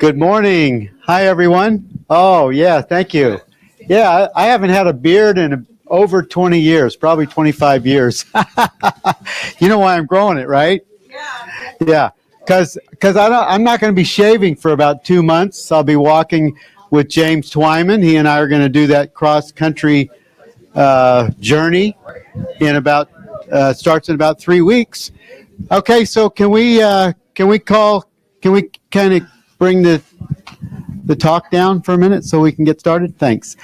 Good morning. Hi, everyone. Oh, yeah, thank you. Yeah, I haven't had a beard in over 20 years, probably 25 years. You know why I'm growing it, right? Yeah, because I'm not going to be shaving for about 2 months. I'll be walking with James Twyman. He and I are going to do that cross-country journey in about, starts in about 3 weeks. Okay, so can we kind of bring the talk down for a minute so we can get started? Thanks.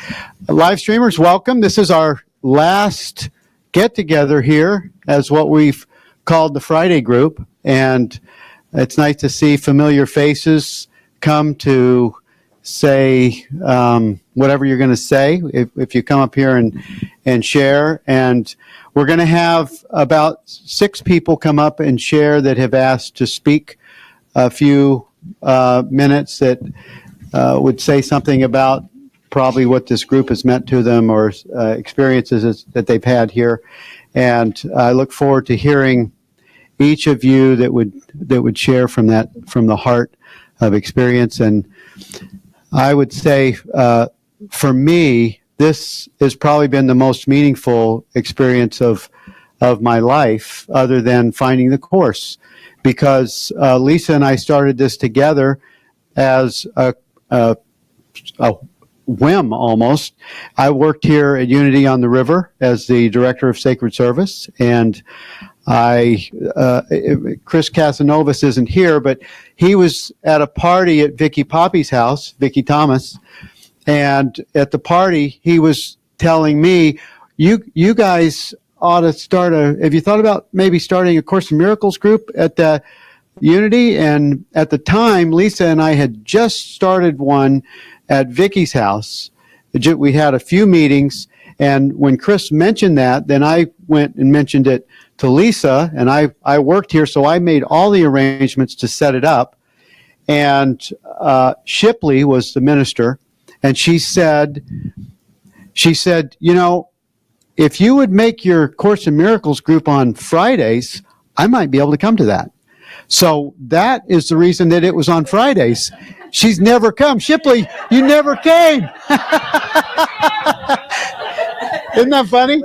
Live streamers, welcome. This is our last get-together here as what we've called the Friday group, and it's nice to see familiar faces come to say whatever you're going to say if you come up here and share. And we're going to have about 6 people come up and share that have asked to speak a few minutes that would say something about probably what this group has meant to them or experiences that they've had here. And I look forward to hearing each of you that would share from the heart of experience. And I would say, for me, this has probably been the most meaningful experience of my life, other than finding the course, because Lisa and I started this together as a whim almost. I worked here at Unity on the River as the director of sacred service, and Chris Casanovas isn't here, but he was at a party at Vicky Poppy's house, Vicky Thomas, and at the party he was telling me, you guys ought to start have you thought about maybe starting a Course in Miracles group at the Unity? And at the time, Lisa and I had just started one at Vicky's house. We had a few meetings, and when Chris mentioned that, then I went and mentioned it to Lisa, and I worked here, so I made all the arrangements to set it up. And Shipley was the minister, and she said, you know, if you would make your Course in Miracles group on Fridays, I might be able to come to that. So that is the reason that it was on Fridays. She's never come. Shipley, you never came. Isn't that funny?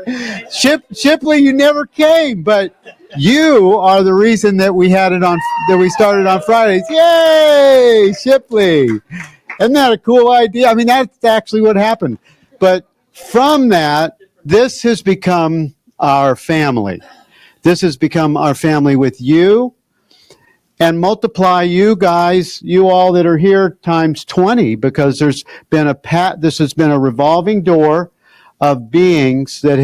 Shipley, you never came, but you are the reason that we started on Fridays. Yay, Shipley. Isn't that a cool idea? I mean, that's actually what happened. But from that, this has become our family. This has become our family with you. And multiply you guys, you all that are here, times 20, because this has been a revolving door of beings that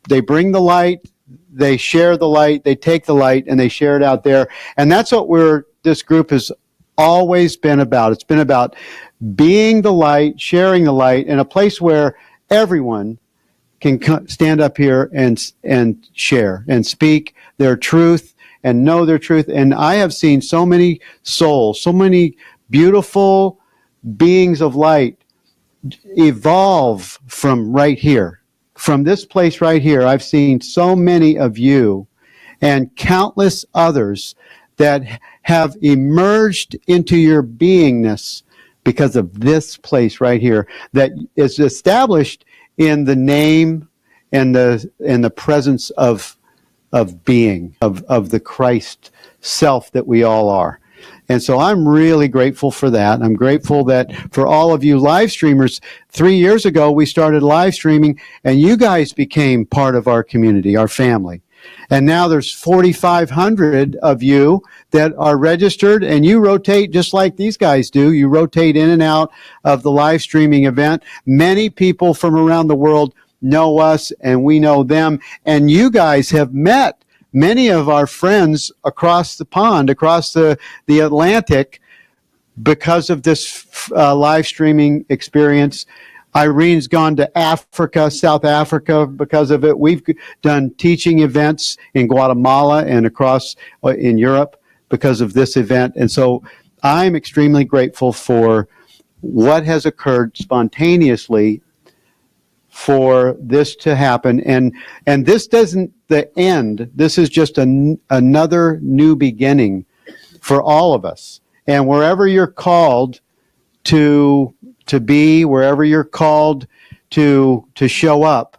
they bring the light, they share the light, they take the light, and they share it out there. And that's what this group has always been about. It's been about being the light, sharing the light, in a place where everyone can stand up here and share and speak their truth and know their truth. And I have seen so many souls, so many beautiful beings of light evolve from right here. From this place right here, I've seen so many of you and countless others that have emerged into your beingness because of this place right here that is established in the name and the presence of being, of the Christ self that we all are. And so I'm really grateful for that. I'm grateful that for all of you live streamers, 3 years ago we started live streaming, and you guys became part of our community, our family. And now there's 4,500 of you that are registered, and you rotate just like these guys do. You rotate in and out of the live streaming event. Many people from around the world know us, and we know them. And you guys have met many of our friends across the pond, across the Atlantic, because of this live streaming experience. Irene's gone to Africa, South Africa, because of it. We've done teaching events in Guatemala and across in Europe because of this event. And so I'm extremely grateful for what has occurred spontaneously for this to happen. And this doesn't the end. This is just another new beginning for all of us. And wherever you're called to be, wherever you're called to show up,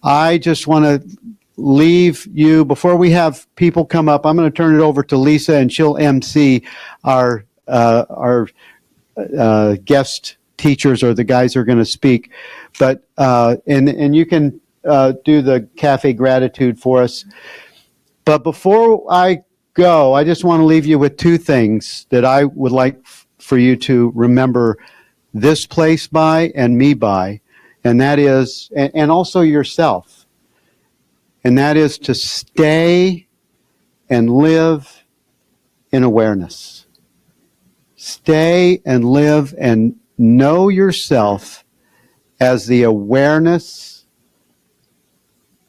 I just want to leave you, before we have people come up, I'm going to turn it over to Lisa, and she'll MC our guest teachers, or the guys who are going to speak. But and you can do the cafe gratitude for us. But before I go, I just want to leave you with two things that I would like for you to remember this place by and me by, and that is, and also yourself. And that is to stay and live in awareness. Stay and live and know yourself as the awareness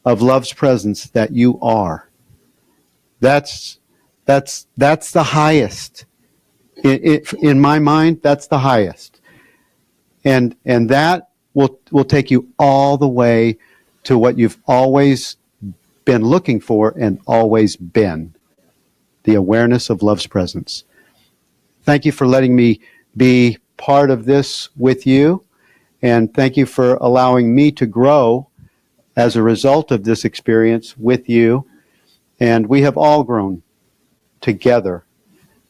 of love's presence that you are. That's the highest. In my mind, that's the highest. And that will take you all the way to what you've always been looking for and always been, the awareness of love's presence. Thank you for letting me be part of this with you, and thank you for allowing me to grow as a result of this experience with you. And we have all grown together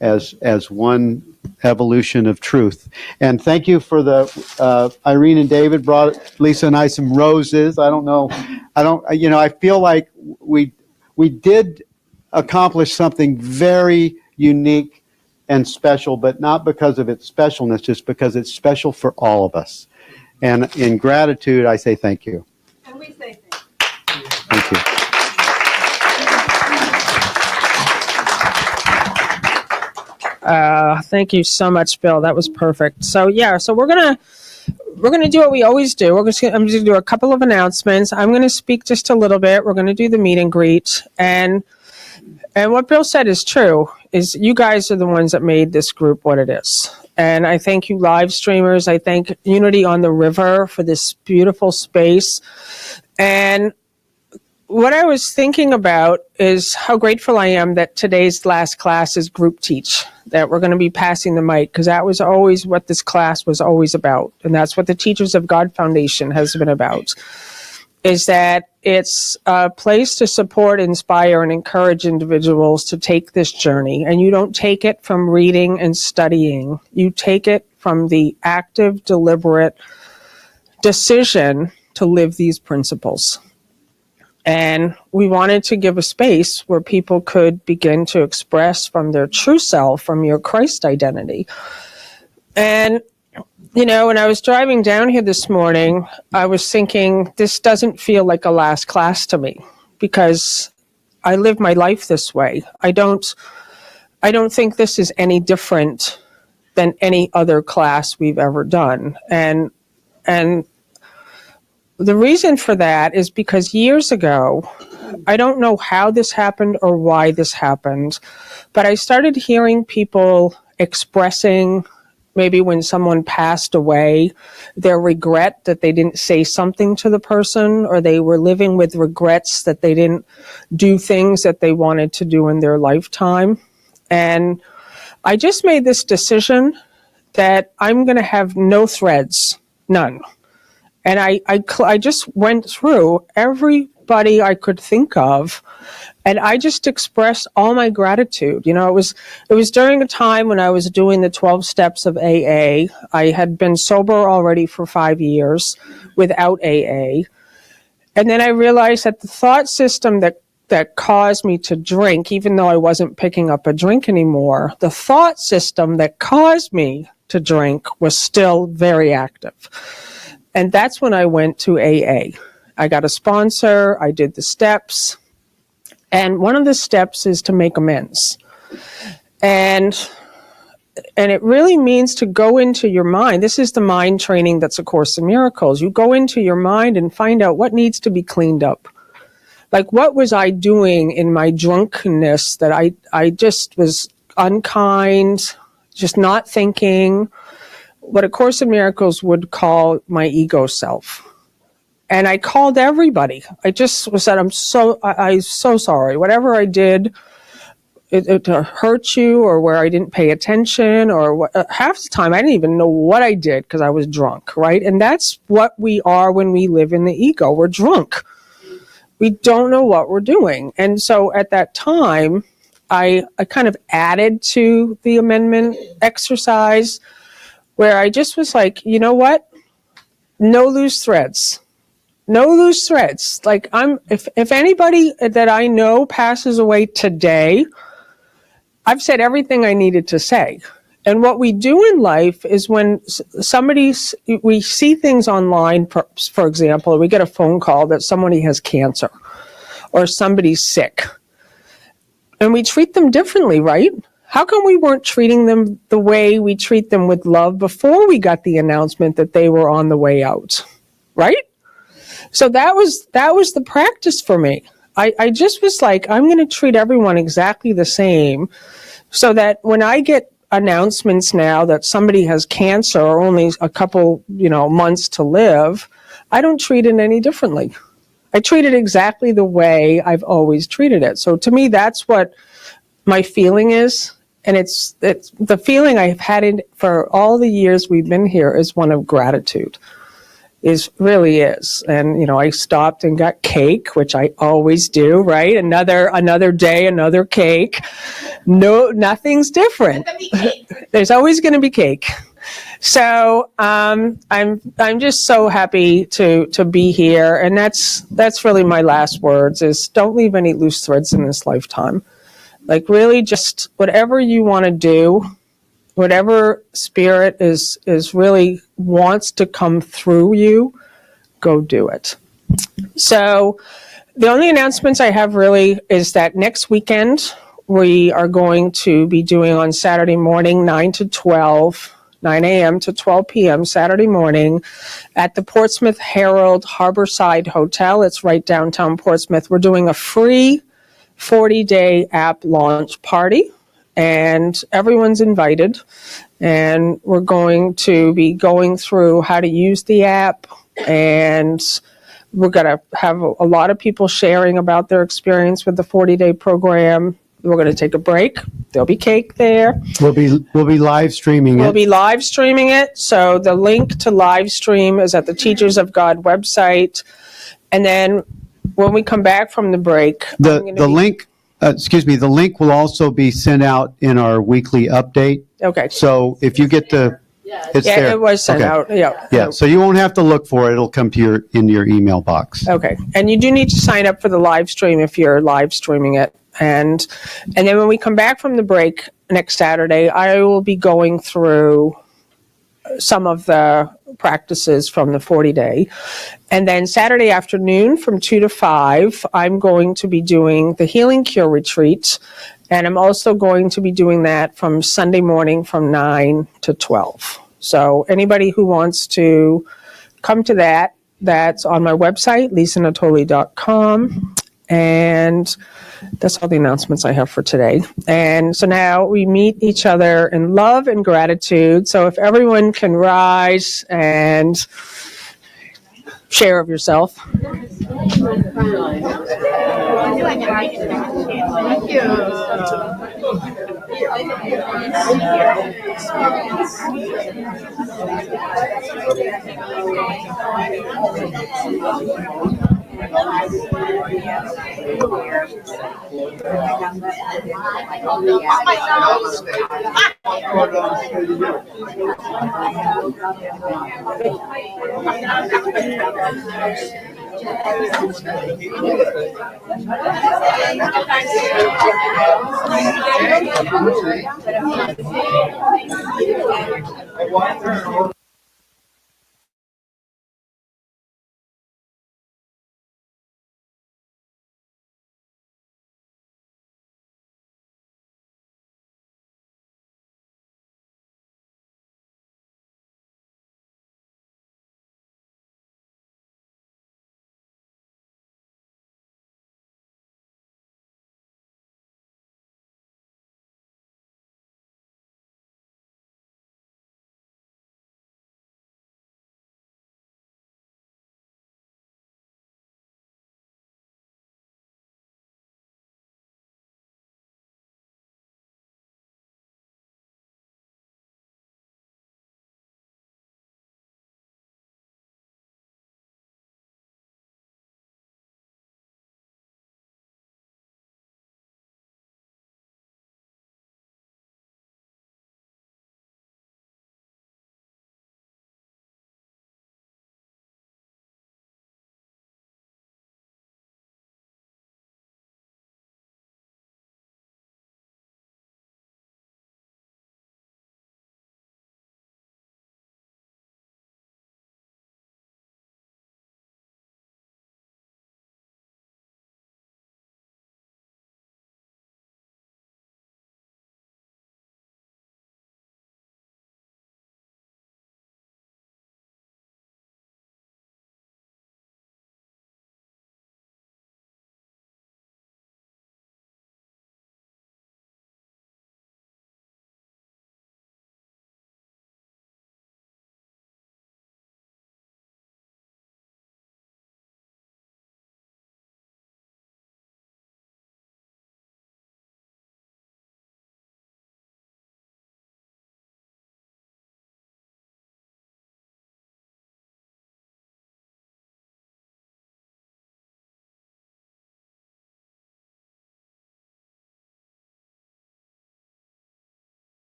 as one evolution of truth. And thank you for the Irene and David brought Lisa and I some roses. I feel like we did accomplish something very unique and special, but not because of its specialness, just because it's special for all of us. And in gratitude, I say thank you. And we say thank you. Thank you. Thank you so much, Bill. That was perfect. So we're gonna do what we always do. I'm just gonna do a couple of announcements. I'm gonna speak just a little bit. We're gonna do the meet and greet, and what Bill said is true. Is you guys are the ones that made this group what it is, and I thank you, live streamers. I thank Unity on the River for this beautiful space, and what I was thinking about is how grateful I am that today's last class is group teach, that we're going to be passing the mic, because that was always what this class was always about. And that's what the Teachers of God Foundation has been about, is that it's a place to support, inspire, and encourage individuals to take this journey. And you don't take it from reading and studying. You take it from the active, deliberate decision to live these principles. And we wanted to give a space where people could begin to express from their true self, from your Christ identity. And, when I was driving down here this morning, I was thinking, this doesn't feel like a last class to me, because I live my life this way. I don't think this is any different than any other class we've ever done. And the reason for that is because years ago, I don't know how this happened or why this happened, but I started hearing people expressing, maybe when someone passed away, their regret that they didn't say something to the person, or they were living with regrets that they didn't do things that they wanted to do in their lifetime. And I just made this decision that I'm going to have no threads, none. And I just went through everybody I could think of, and I just expressed all my gratitude. It was during a time when I was doing the 12 steps of AA. I had been sober already for 5 years without AA. And then I realized that the thought system that caused me to drink, even though I wasn't picking up a drink anymore, the thought system that caused me to drink was still very active. And that's when I went to AA. I got a sponsor, I did the steps, and one of the steps is to make amends. And it really means to go into your mind. This is the mind training that's A Course in Miracles. You go into your mind and find out what needs to be cleaned up. Like, what was I doing in my drunkenness that I just was unkind, just not thinking, what A Course in Miracles would call my ego self. And I called everybody. I just said, I'm so sorry. Whatever I did, it hurt you, or where I didn't pay attention, or half the time I didn't even know what I did because I was drunk, right? And that's what we are when we live in the ego. We're drunk. We don't know what we're doing. And so at that time, I kind of added to the amendment exercise where I just was like, you know what? No loose threads. No loose threads. Like if anybody that I know passes away today, I've said everything I needed to say. And what we do in life is when we see things online, for example, we get a phone call that somebody has cancer or somebody's sick, and we treat them differently, right? How come we weren't treating them the way we treat them with love before we got the announcement that they were on the way out, right? So that was the practice for me. I just was like, I'm going to treat everyone exactly the same, so that when I get announcements now that somebody has cancer or only a couple, months to live, I don't treat it any differently. I treat it exactly the way I've always treated it. So to me, that's what my feeling is. And it's the feeling I've had for all the years we've been here is one of gratitude. Really is. And, I stopped and got cake, which I always do, right? Another day, another cake. No, nothing's different. There's always going to be cake. So I'm just so happy to be here, and that's really my last words: is don't leave any loose threads in this lifetime. Like really, just whatever you want to do, whatever spirit is really wants to come through you, go do it. So the only announcements I have really is that next weekend we are going to be doing on Saturday morning 9 a.m. to 12 p.m. Saturday morning at the Portsmouth Herald Harborside Hotel. It's right downtown Portsmouth. We're doing a free 40-day app launch party, and everyone's invited. And we're going to be going through how to use the app, and we're going to have a lot of people sharing about their experience with the 40-day program. We're going to take a break. There'll be cake there. We'll be live streaming it. We'll be live streaming it. So the link to live stream is at the Teachers of God website. And then when we come back from the break, the link will also be sent out in our weekly update. Okay. So if you get it's there. It was sent out. Yeah. Yeah. So you won't have to look for it. It'll come to into your email box. Okay. And you do need to sign up for the live stream if you're live streaming it. And then when we come back from the break next Saturday, I will be going through some of the practices from the 40-day. And then Saturday afternoon from 2 to 5, I'm going to be doing the Healing Cure Retreat. And I'm also going to be doing that from Sunday morning from 9 to 12. So anybody who wants to come to that, that's on my website, lisanatoli.com. And that's all the announcements I have for today. And so now we meet each other in love and gratitude. So if everyone can rise and share of yourself.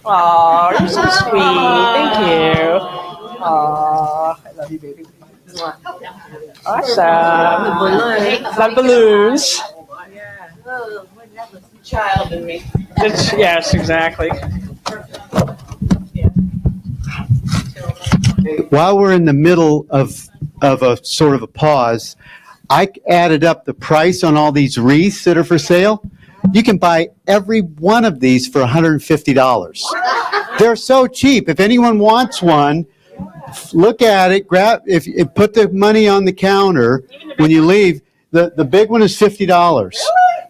Oh, you're so sweet. Thank you. Oh, I love you, baby. Awesome. Love balloons. Child in me. Yes, exactly. While we're in the middle of a sort of a pause, I added up the price on all these wreaths that are for sale. You can buy every one of these for $150. They're so cheap. If anyone wants one, look at it, put the money on the counter when you leave. The big one is $50.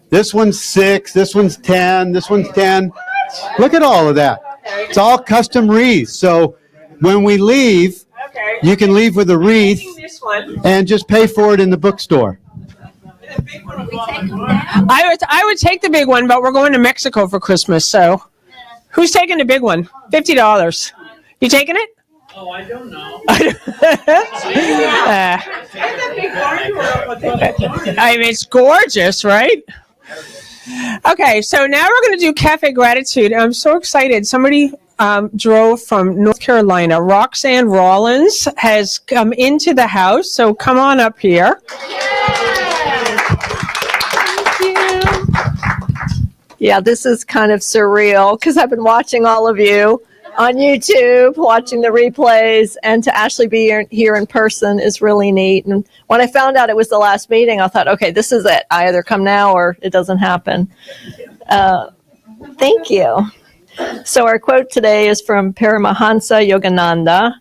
This one's $6, this one's $10, this one's $10. Look at all of that. It's all custom wreaths. So when we leave, you can leave with a wreath and just pay for it in the bookstore. I would take the big one, but we're going to Mexico for Christmas, so who's taking the big one? $50. You taking it? Oh, I don't know. I mean, it's gorgeous, right? Okay, so now we're going to do Cafe Gratitude. I'm so excited. Somebody drove from North Carolina. Roxanne Rollins has come into the house, so come on up here. Yeah, this is kind of surreal because I've been watching all of you on YouTube, watching the replays, and to actually be here in person is really neat. And when I found out it was the last meeting, I thought, okay, this is it. I either come now or it doesn't happen. Thank you. So our quote today is from Paramahansa Yogananda,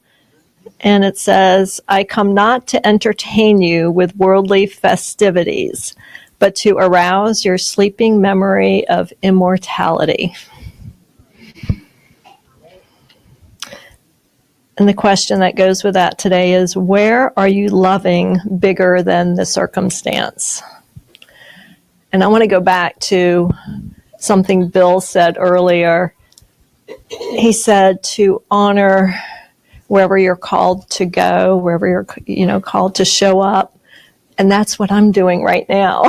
and it says, I come not to entertain you with worldly festivities, but to arouse your sleeping memory of immortality. And the question that goes with that today is, where are you loving bigger than the circumstance? And I want to go back to something Bill said earlier. He said to honor wherever you're called to go, wherever you're called to show up. And that's what I'm doing right now.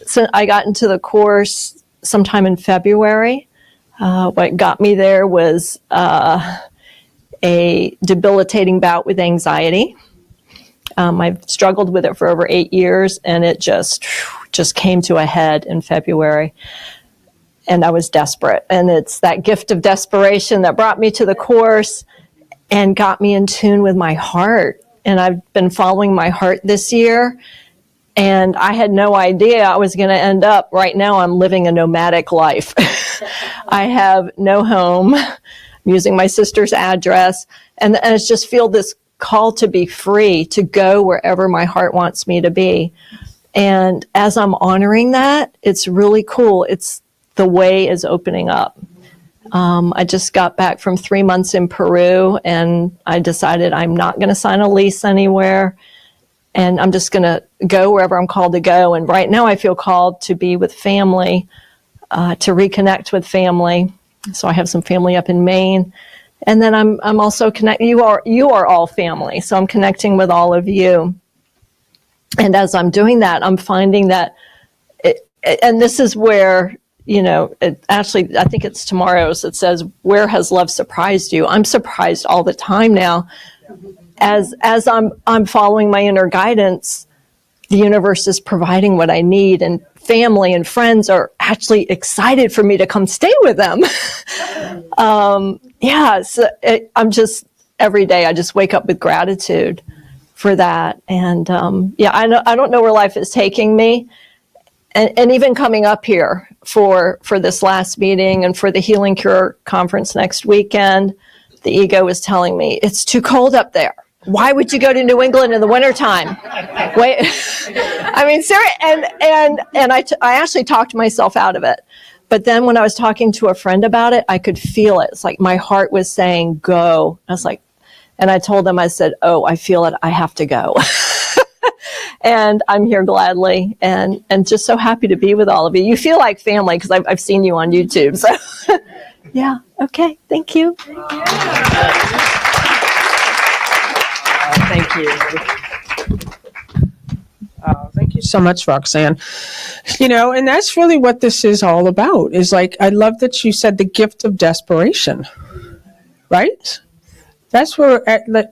So I got into the course sometime in February. What got me there was a debilitating bout with anxiety. I've struggled with it for over 8 years, and it just came to a head in February. And I was desperate. And it's that gift of desperation that brought me to the course and got me in tune with my heart. And I've been following my heart this year. And I had no idea I was going to end up, right now I'm living a nomadic life. I have no home. I'm using my sister's address. And I just feel this call to be free, to go wherever my heart wants me to be. And as I'm honoring that, it's really cool. The way is opening up. I just got back from 3 months in Peru, and I decided I'm not going to sign a lease anywhere. And I'm just going to go wherever I'm called to go. And right now I feel called to be with family, to reconnect with family. So I have some family up in Maine. And then I'm also connecting. You are all family. So I'm connecting with all of you. And as I'm doing that, I'm finding that, and this is where, actually, I think it's tomorrow's. It says, where has love surprised you? I'm surprised all the time now. As I'm following my inner guidance, the universe is providing what I need, and family and friends are actually excited for me to come stay with them. I'm just, every day I just wake up with gratitude for that. And I don't know where life is taking me. And even coming up here for this last meeting and for the Healing Cure conference next weekend, the ego is telling me, it's too cold up there. Why would you go to New England in the wintertime? Wait, I mean, seriously, and I actually talked myself out of it. But then when I was talking to a friend about it, I could feel it. It's like my heart was saying, go. I was like, and I told them, I said, oh, I feel it. I have to go. And I'm here gladly, and just so happy to be with all of you. You feel like family because I've seen you on YouTube. So, yeah, okay, thank you. Thank you. so much, Roxanne. And that's really what this is all about, is like, I love that you said the gift of desperation, right? That's where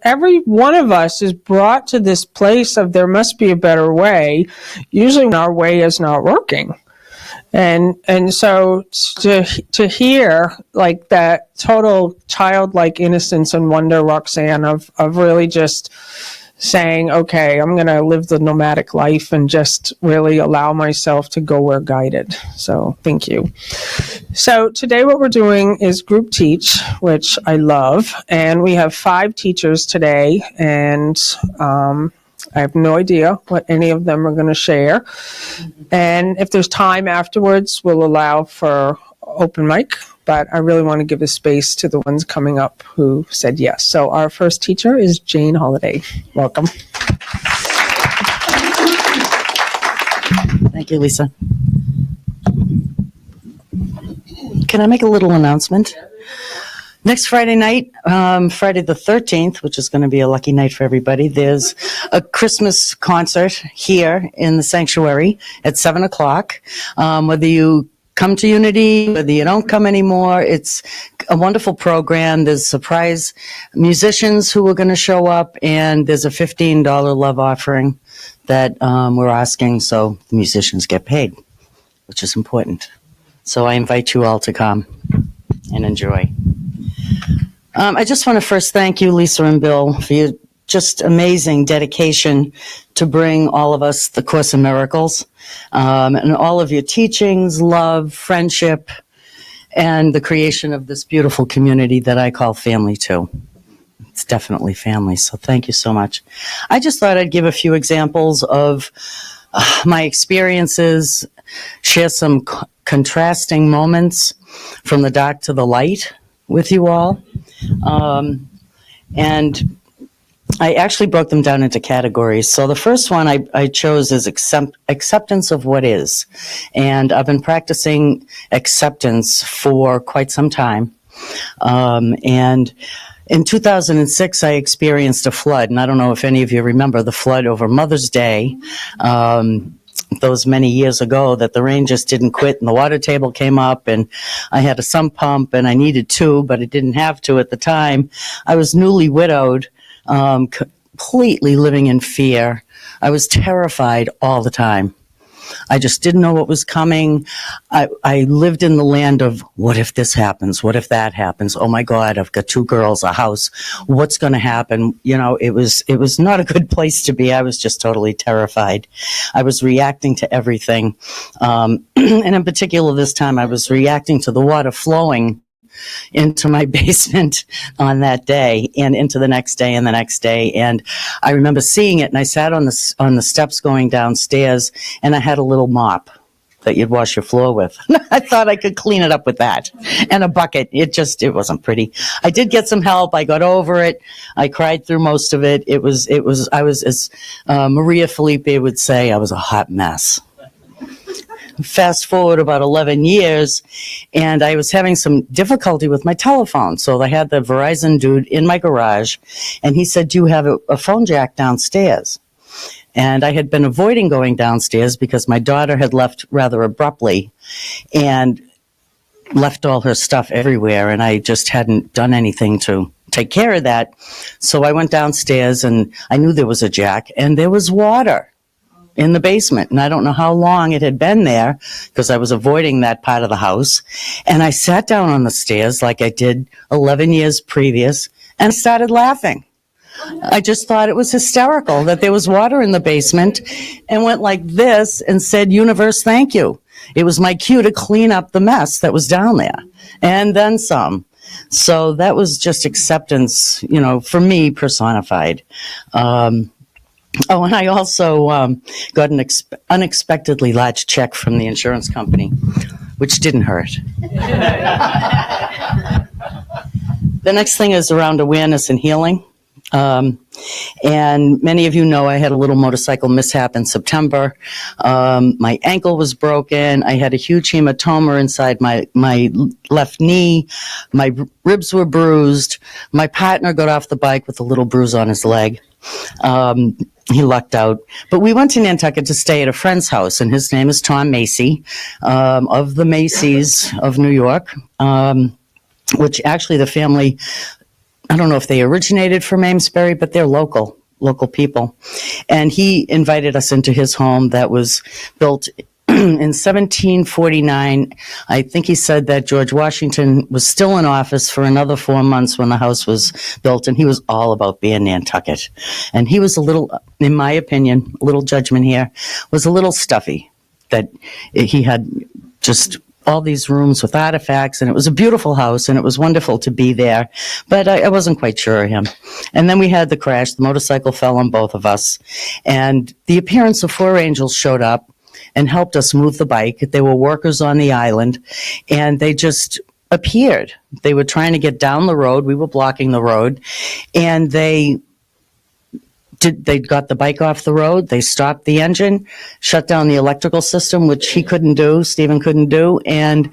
every one of us is brought to this place of there must be a better way, usually when our way is not working. And so to hear like that total childlike innocence and wonder, Roxanne, of really just saying, okay, I'm going to live the nomadic life and just really allow myself to go where guided. So thank you. So today what we're doing is group teach, which I love. And we have 5 teachers today. And I have no idea what any of them are going to share. And if there's time afterwards, we'll allow for open mic. But I really want to give a space to the ones coming up who said yes. So our first teacher is Jane Holiday. Welcome. Thank you, Lisa. Can I make a little announcement? Next Friday night, Friday the 13th, which is going to be a lucky night for everybody, there's a Christmas concert here in the sanctuary at 7 o'clock. Whether you come to Unity, whether you don't come anymore, it's a wonderful program. There's surprise musicians who are going to show up, and there's a $15 love offering that we're asking so the musicians get paid, which is important. So I invite you all to come and enjoy. I just want to first thank you, Lisa and Bill, for your just amazing dedication to bring all of us the Course in Miracles, and all of your teachings, love, friendship, and the creation of this beautiful community that I call family too. It's definitely family, so thank you so much. I just thought I'd give a few examples of my experiences, share some contrasting moments from the dark to the light with you all. And I actually broke them down into categories. So the first one I chose is acceptance of what is. And I've been practicing acceptance for quite some time. And in 2006, I experienced a flood. And I don't know if any of you remember the flood over Mother's Day. Those many years ago, that the rain just didn't quit and the water table came up, and I had a sump pump and I needed 2, but I didn't have to at the time. I was newly widowed, completely living in fear. I was terrified all the time. I just didn't know what was coming. I lived in the land of, what if this happens? What if that happens? Oh my God, I've got 2 girls, a house. What's going to happen? It was not a good place to be. I was just totally terrified. I was reacting to everything. And in particular this time, I was reacting to the water flowing into my basement on that day and into the next day and the next day. And I remember seeing it, and I sat on the steps going downstairs, and I had a little mop that you'd wash your floor with. I thought I could clean it up with that, and a bucket. It wasn't pretty. I did get some help. I got over it. I cried through most of it. I was, as Maria Felipe would say, I was a hot mess. Fast forward about 11 years, and I was having some difficulty with my telephone. So I had the Verizon dude in my garage, and he said, do you have a phone jack downstairs? And I had been avoiding going downstairs because my daughter had left rather abruptly and left all her stuff everywhere, and I just hadn't done anything to take care of that. So I went downstairs, and I knew there was a jack, and there was water in the basement, and I don't know how long it had been there because I was avoiding that part of the house. And I sat down on the stairs like I did 11 years previous and started laughing. I just thought it was hysterical that there was water in the basement, and went like this and said, universe, thank you. It was my cue to clean up the mess that was down there, and then some. So that was just acceptance, for me personified. And I also got an unexpectedly large check from the insurance company, which didn't hurt. The next thing is around awareness and healing. And many of you know I had a little motorcycle mishap in September. My ankle was broken. I had a huge hematoma inside my left knee. My ribs were bruised. My partner got off the bike with a little bruise on his leg. he lucked out. But we went to Nantucket to stay at a friend's house, and his name is Tom Macy, of the Macy's of New York, which actually the family, I don't know if they originated from Amesbury, but they're local people. And he invited us into his home that was built in 1749. I think he said that George Washington was still in office for another 4 months when the house was built, and he was all about being Nantucket. And he was a little, in my opinion, a little judgment here, was a little stuffy, that he had just all these rooms with artifacts, and it was a beautiful house, and it was wonderful to be there, but I wasn't quite sure of him. And then we had the crash. The motorcycle fell on both of us, and the appearance of 4 angels showed up and helped us move the bike. They were workers on the island, and they just appeared. They were trying to get down the road. We were blocking the road, and they got the bike off the road. They stopped the engine, shut down the electrical system, which he couldn't do, Stephen couldn't do, and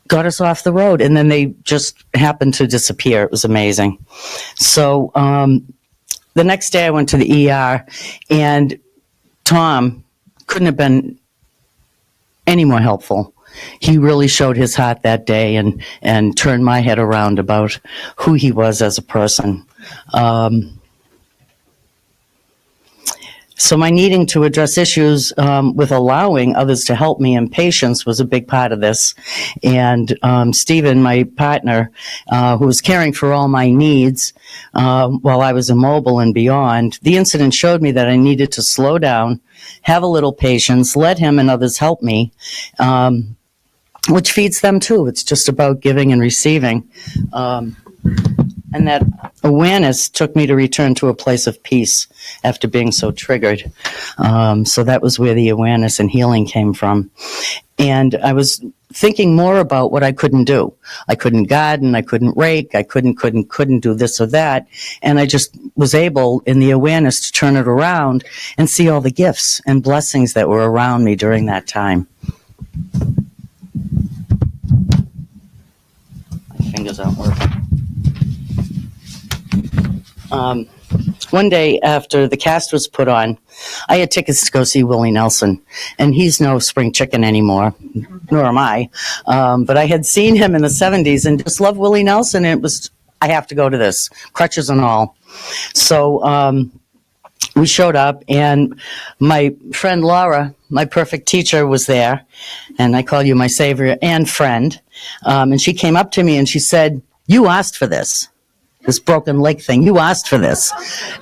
got us off the road. And then they just happened to disappear. It was amazing. So the next day I went to the ER, and Tom couldn't have been any more helpful. He really showed his heart that day and turned my head around about who he was as a person. So my needing to address issues with allowing others to help me and patience was a big part of this. And Stephen, my partner, who was caring for all my needs while I was immobile and beyond, the incident showed me that I needed to slow down, have a little patience, let him and others help me, which feeds them too. It's just about giving and receiving. And that awareness took me to return to a place of peace after being so triggered. So that was where the awareness and healing came from. And I was thinking more about what I couldn't do. I couldn't garden, I couldn't rake, I couldn't do this or that. And I just was able, in the awareness, to turn it around and see all the gifts and blessings that were around me during that time. My fingers aren't working. One day after the cast was put on, I had tickets to go see Willie Nelson, and he's no spring chicken anymore, nor am I. But I had seen him in the 70s and just loved Willie Nelson, and it was, I have to go to this, crutches and all. So we showed up, and my friend Laura, my perfect teacher, was there, and I call you my savior and friend. And she came up to me and she said, "You asked for this broken leg thing. You asked for this."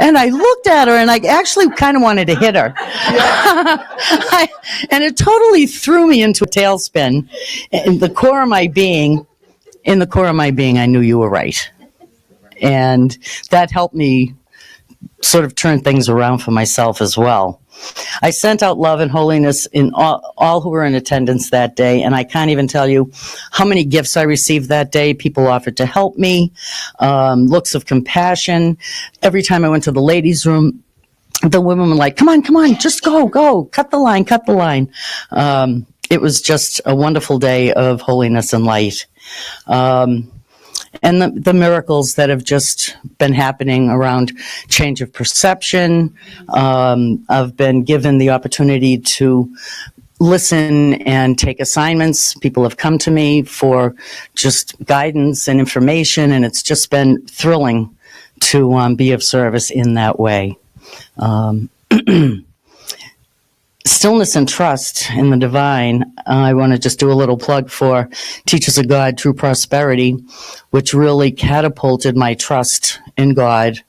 And I looked at her and I actually kind of wanted to hit her. And it totally threw me into a tailspin. In the core of my being, I knew you were right. And that helped me sort of turn things around for myself as well. I sent out love and holiness in all who were in attendance that day, and I can't even tell you how many gifts I received that day. People offered to help me, looks of compassion. Every time I went to the ladies' room, the women were like, come on, just go, cut the line. It was just a wonderful day of holiness and light. And the miracles that have just been happening around change of perception. I've been given the opportunity to listen and take assignments. People have come to me for just guidance and information, and it's just been thrilling to be of service in that way. Stillness and trust in the divine. I want to just do a little plug for Teachers of God, True Prosperity, which really catapulted my trust in God.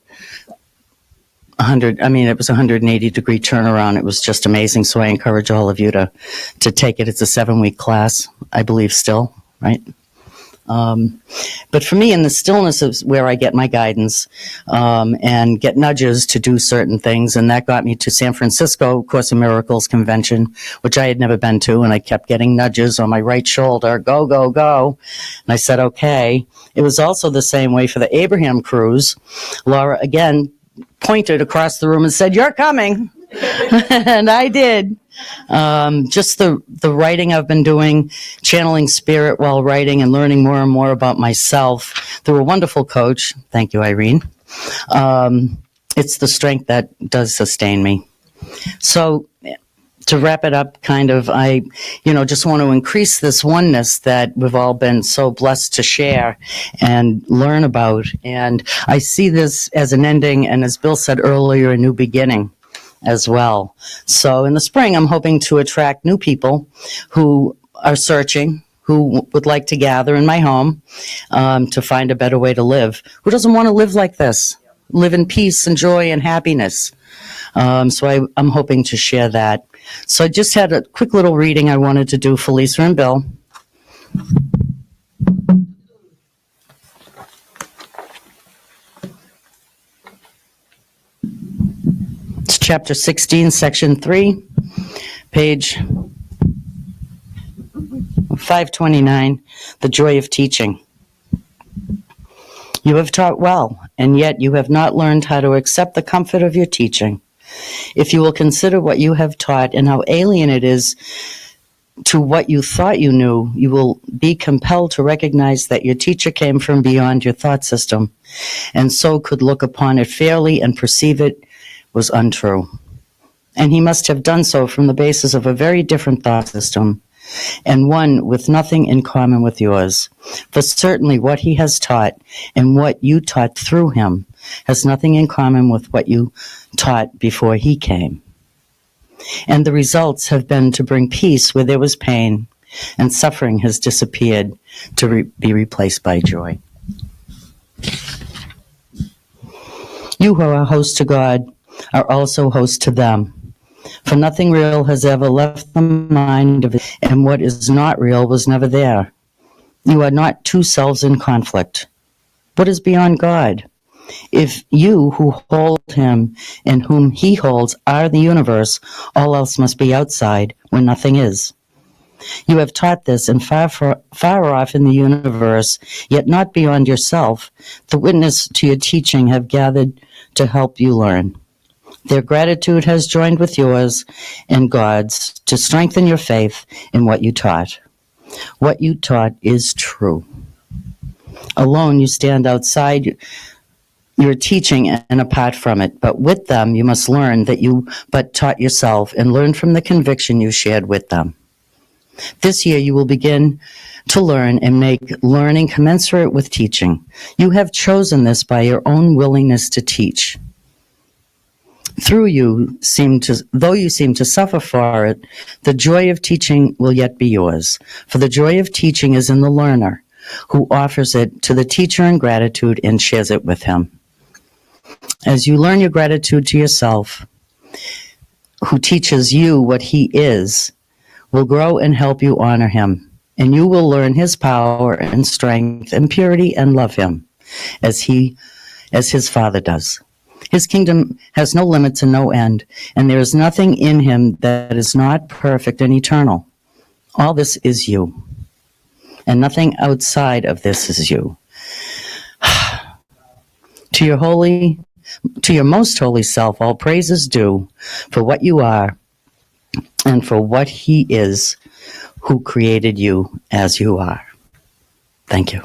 It was a 180-degree turnaround. It was just amazing. So I encourage all of you to take it. It's a 7-week class, I believe, still, right? But for me, in the stillness is where I get my guidance and get nudges to do certain things. And that got me to San Francisco Course in Miracles convention, which I had never been to. And I kept getting nudges on my right shoulder, go, go, go. And I said, okay. It was also the same way for the Abraham cruise. Laura, again, pointed across the room and said, "You're coming." And I did. Just the writing I've been doing, channeling spirit while writing and learning more and more about myself through a wonderful coach. Thank you, Irene. It's the strength that does sustain me. So to wrap it up, kind of, I, just want to increase this oneness that we've all been so blessed to share and learn about. And I see this as an ending, and as Bill said earlier, a new beginning as well. So in the spring, I'm hoping to attract new people who are searching, who would like to gather in my home to find a better way to live. Who doesn't want to live like this? Live in peace and joy and happiness. So I'm hoping to share that. So I just had a quick little reading I wanted to do for Lisa and Bill. It's chapter 16, section 3, page 529, The Joy of Teaching. You have taught well, and yet you have not learned how to accept the comfort of your teaching. If you will consider what you have taught and how alien it is to what you thought you knew, you will be compelled to recognize that your teacher came from beyond your thought system, and so could look upon it fairly and perceive it was untrue. And he must have done so from the basis of a very different thought system, and one with nothing in common with yours. For certainly what he has taught and what you taught through him has nothing in common with what you taught before he came. And the results have been to bring peace where there was pain, and suffering has disappeared to be replaced by joy. You who are host to God are also host to them. For nothing real has ever left the mind of it, and what is not real was never there. You are not two selves in conflict. What is beyond God? If you who hold him and whom he holds are the universe, all else must be outside when nothing is. You have taught this, and far off in the universe, yet not beyond yourself, the witness to your teaching have gathered to help you learn. Their gratitude has joined with yours and God's to strengthen your faith in what you taught. What you taught is true. Alone you stand outside your teaching and apart from it, but with them you must learn that you but taught yourself and learn from the conviction you shared with them. This year you will begin to learn and make learning commensurate with teaching. You have chosen this by your own willingness to teach. Though you seem to suffer for it, the joy of teaching will yet be yours. For the joy of teaching is in the learner, who offers it to the teacher in gratitude and shares it with him. As you learn your gratitude to yourself, who teaches you what he is, will grow and help you honor him, and you will learn his power and strength and purity and love him as his Father does. His kingdom has no limits and no end, and there is nothing in him that is not perfect and eternal. All this is you, and nothing outside of this is you. To your most holy self, all praise is due for what you are and for what he is who created you as you are. Thank you.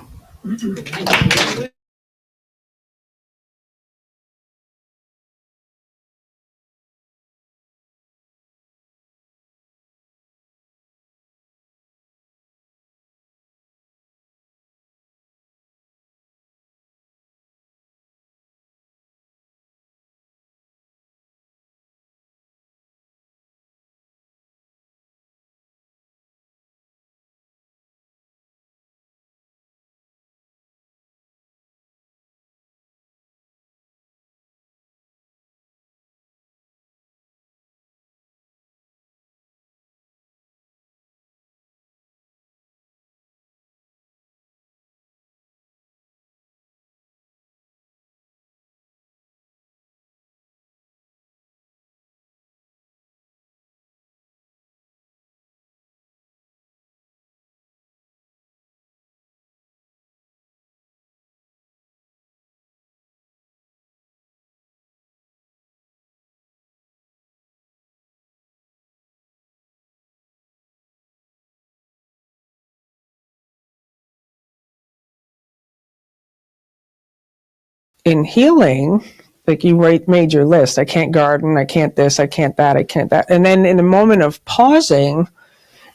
In healing, like you made your list. I can't garden, I can't this, I can't that, I can't that. And then in the moment of pausing,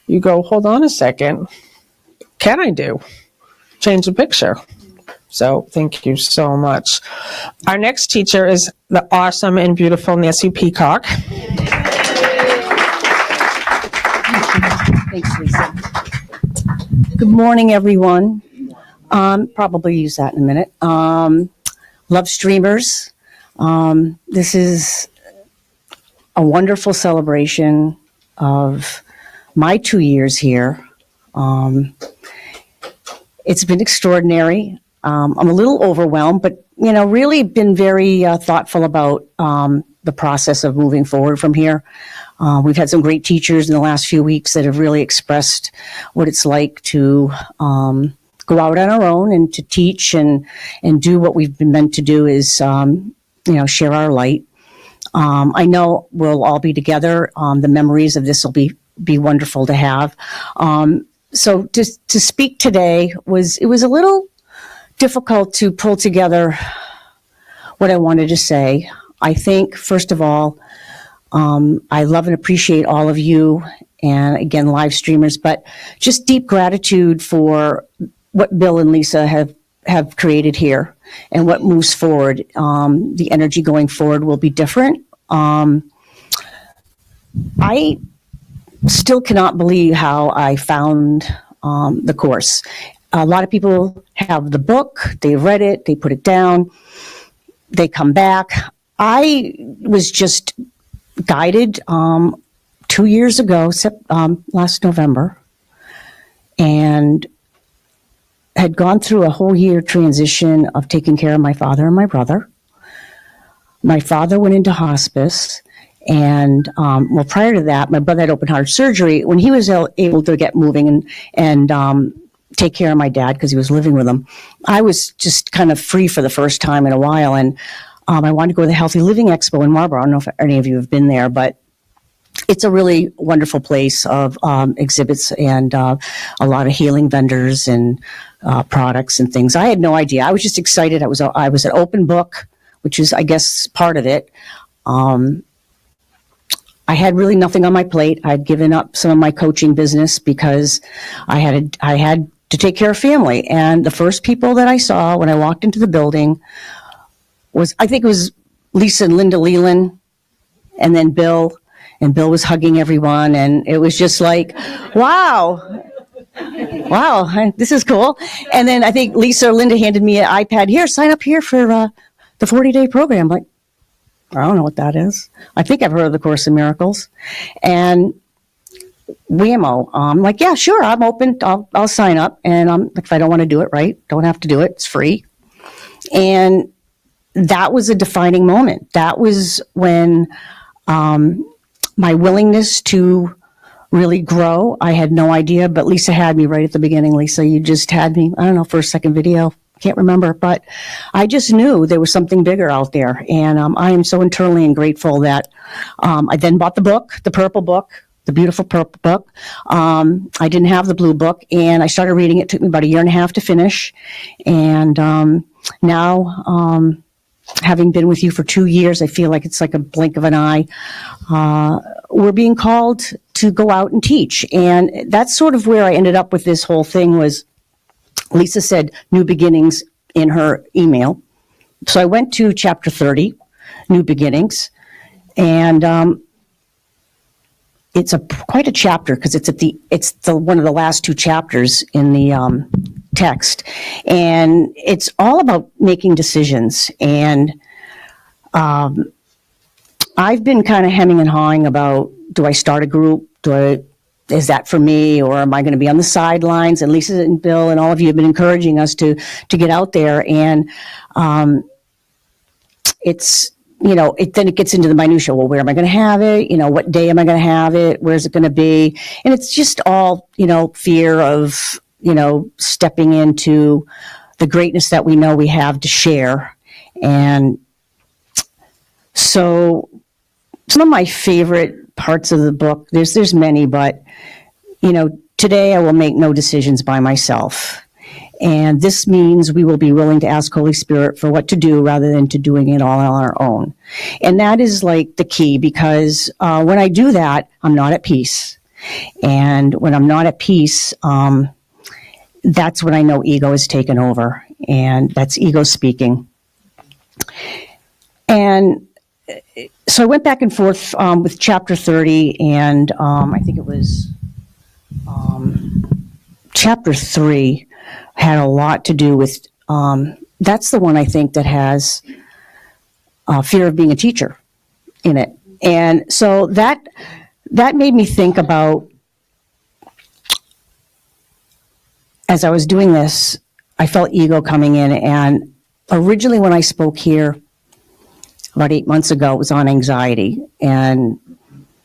you go, hold on a second. Can I change the picture? So thank you so much. Our next teacher is the awesome and beautiful Nancy Peacock. Thanks, Lisa. Good morning, everyone. Probably use that in a minute. Love streamers. This is a wonderful celebration of my 2 years here. It's been extraordinary. I'm a little overwhelmed, but, really been very thoughtful about the process of moving forward from here. We've had some great teachers in the last few weeks that have really expressed what it's like to go out on our own and to teach and do what we've been meant to do is, share our light. I know we'll all be together. The memories of this will be wonderful to have. So to speak today was a little difficult to pull together what I wanted to say. I think, first of all, I love and appreciate all of you and, again, live streamers, but just deep gratitude for what Bill and Lisa have created here and what moves forward. The energy going forward will be different. I still cannot believe how I found the course. A lot of people have the book, they read it, they put it down, they come back. I was just guided 2 years ago, last November, and had gone through a whole year transition of taking care of my father and my brother. My father went into hospice, and prior to that, my brother had open heart surgery. When he was able to get moving and take care of my dad because he was living with him, I was just kind of free for the first time in a while, and I wanted to go to the Healthy Living Expo in Marlborough. I don't know if any of you have been there, but it's a really wonderful place of exhibits and a lot of healing vendors and products and things. I had no idea. I was just excited. I was an open book, which is, I guess, part of it. I had really nothing on my plate. I'd given up some of my coaching business because I had to take care of family. And the first people that I saw when I walked into the building I think it was Lisa and Linda Leland, and then Bill, and Bill was hugging everyone, and it was just like, wow, this is cool. And then I think Lisa or Linda handed me an iPad. Here, sign up here for the 40-day program. Like, I don't know what that is. I think I've heard of the Course in Miracles. And whammo, I'm like, yeah, sure, I'm open. I'll sign up. And if I don't want to do it, right, don't have to do it. It's free. And that was a defining moment. That was when my willingness to really grow, I had no idea, but Lisa had me right at the beginning. Lisa, you just had me, I don't know, first, second video, can't remember, but I just knew there was something bigger out there. And I am so eternally and grateful that I then bought the book, the purple book, the beautiful purple book. I didn't have the blue book, and I started reading it. It took me about a year and a half to finish. And now, having been with you for 2 years, I feel like it's like a blink of an eye. We're being called to go out and teach. And that's sort of where I ended up with this whole thing was Lisa said new beginnings in her email. So I went to chapter 30, new beginnings. And it's quite a chapter because it's one of the last two chapters in the text, and it's all about making decisions. And I've been kind of hemming and hawing about, do I start a group? Is that for me, or am I going to be on the sidelines? And Lisa and Bill and all of you have been encouraging us to get out there, and it's, then it gets into the minutia. Well, where am I going to have it? What day am I going to have it? Where's it going to be? And it's just all, fear of, stepping into the greatness that we know we have to share. And so some of my favorite parts of the book, there's many, but, today I will make no decisions by myself. And this means we will be willing to ask Holy Spirit for what to do rather than to doing it all on our own. And that is like the key, because when I do that, I'm not at peace. And when I'm not at peace, that's when I know ego is taken over. And that's ego speaking. And so I went back and forth with chapter 30, and I think it was chapter 3 had a lot to do with, that's the one I think that has fear of being a teacher in it. And so that made me think about, as I was doing this, I felt ego coming in. And originally when I spoke here about 8 months ago, it was on anxiety. And,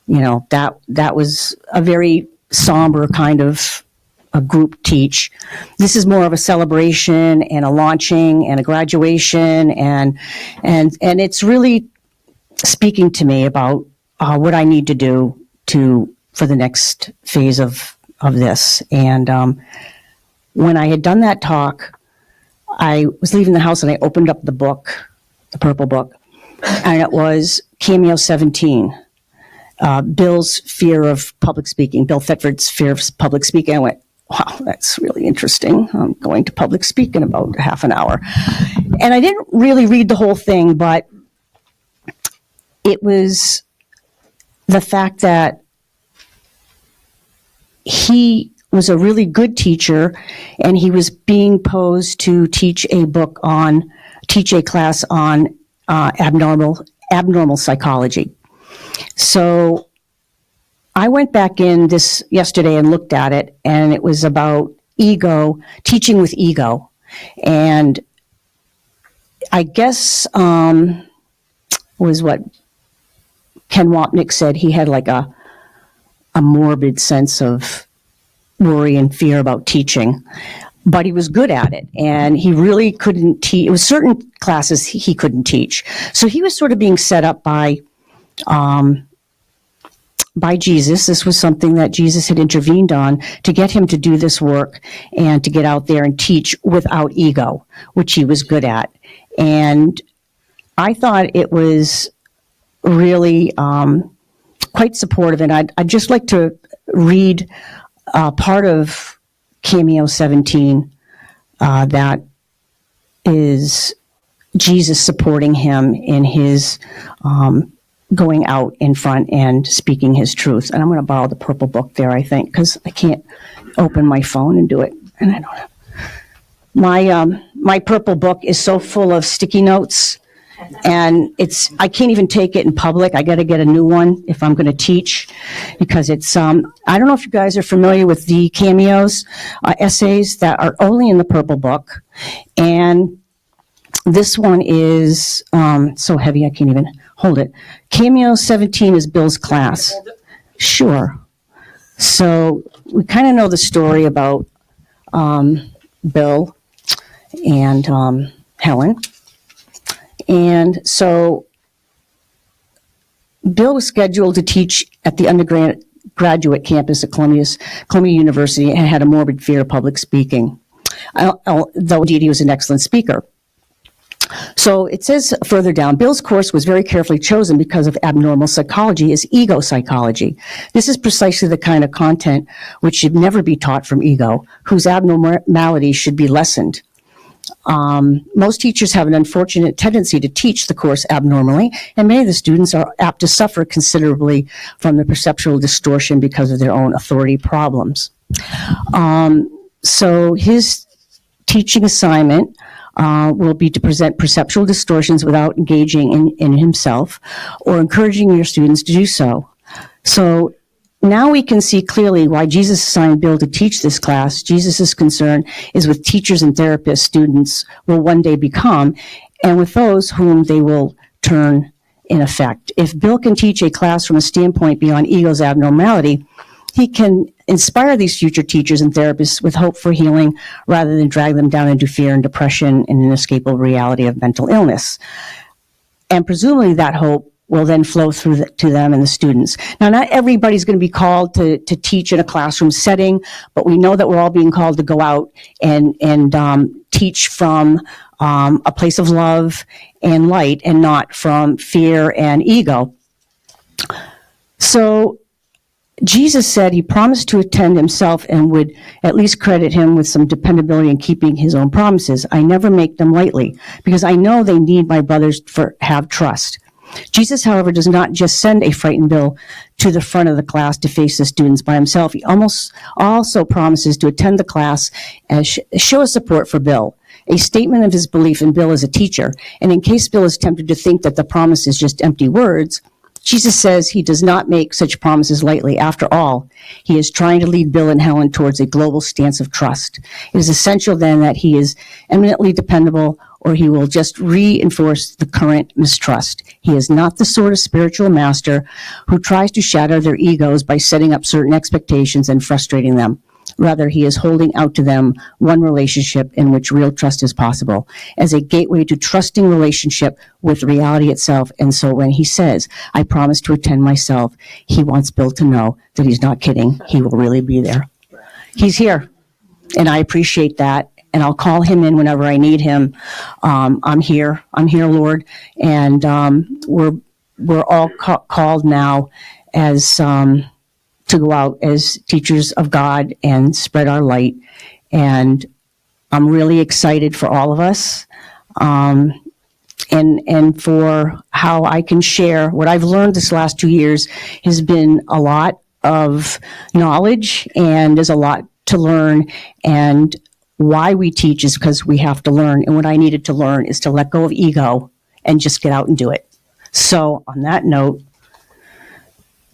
you know, that was a very somber kind of a group teach. This is more of a celebration and a launching and a graduation, and it's really speaking to me about what I need to do for the next phase of this. And when I had done that talk, I was leaving the house and I opened up the book, the purple book, and it was Cameo 17. Bill's fear of public speaking, Bill Thetford's fear of public speaking. I went, wow, that's really interesting. I'm going to public speak in about half an hour. And I didn't really read the whole thing, but it was the fact that he was a really good teacher, and he was being posed to teach a class on abnormal psychology. So I went back in this yesterday and looked at it, and it was about ego, teaching with ego. And I guess was what Ken Wapnick said. He had like a morbid sense of worry and fear about teaching, but he was good at it, and he really couldn't teach. It was certain classes he couldn't teach. So he was sort of being set up by Jesus. This was something that Jesus had intervened on to get him to do this work and to get out there and teach without ego, which he was good at. And I thought it was really quite supportive. And I'd just like to read part of Cameo 17 that is Jesus supporting him in his going out in front and speaking his truth. And I'm going to borrow the purple book there, I think, because I can't open my phone and do it. And I don't have my purple book is so full of sticky notes, and I can't even take it in public. I got to get a new one if I'm going to teach, because it's I don't know if you guys are familiar with the Cameos essays that are only in the purple book, and this one is so heavy I can't even hold it. Cameo 17 is Bill's class. Sure. So we kind of know the story about Bill and Helen. And so Bill was scheduled to teach at the undergraduate campus at Columbia University, and had a morbid fear of public speaking, though indeed he was an excellent speaker. So it says further down, Bill's course was very carefully chosen because of abnormal psychology as ego psychology. This is precisely the kind of content which should never be taught from ego, whose abnormalities should be lessened. Most teachers have an unfortunate tendency to teach the course abnormally, and many of the students are apt to suffer considerably from the perceptual distortion because of their own authority problems. So his teaching assignment will be to present perceptual distortions without engaging in himself or encouraging your students to do so. So now we can see clearly why Jesus assigned Bill to teach this class. Jesus' concern is with teachers and therapists students will one day become, and with those whom they will turn in effect. If Bill can teach a class from a standpoint beyond ego's abnormality, he can inspire these future teachers and therapists with hope for healing rather than drag them down into fear and depression and an inescapable reality of mental illness. And presumably that hope will then flow through to them and the students. Now, not everybody's going to be called to teach in a classroom setting, but we know that we're all being called to go out and teach from a place of love and light and not from fear and ego. So Jesus said he promised to attend himself and would at least credit him with some dependability in keeping his own promises. I never make them lightly because I know they need my brothers to have trust. Jesus, however, does not just send a frightened Bill to the front of the class to face the students by himself. He almost also promises to attend the class and show his support for Bill, a statement of his belief in Bill as a teacher. And in case Bill is tempted to think that the promise is just empty words, Jesus says he does not make such promises lightly. After all, he is trying to lead Bill and Helen towards a global stance of trust. It is essential then that he is eminently dependable, or he will just reinforce the current mistrust. He is not the sort of spiritual master who tries to shatter their egos by setting up certain expectations and frustrating them. Rather, he is holding out to them one relationship in which real trust is possible, as a gateway to trusting relationship with reality itself. And so when he says, I promise to attend myself, he wants Bill to know that he's not kidding. He will really be there. He's here, and I appreciate that. And I'll call him in whenever I need him. I'm here, Lord. And we're all called now as to go out as teachers of God and spread our light. And I'm really excited for all of us, and for how I can share what I've learned this last 2 years. Has been a lot of knowledge, and there's a lot to learn. And why we teach is because we have to learn. And what I needed to learn is to let go of ego and just get out and do it. So on that note,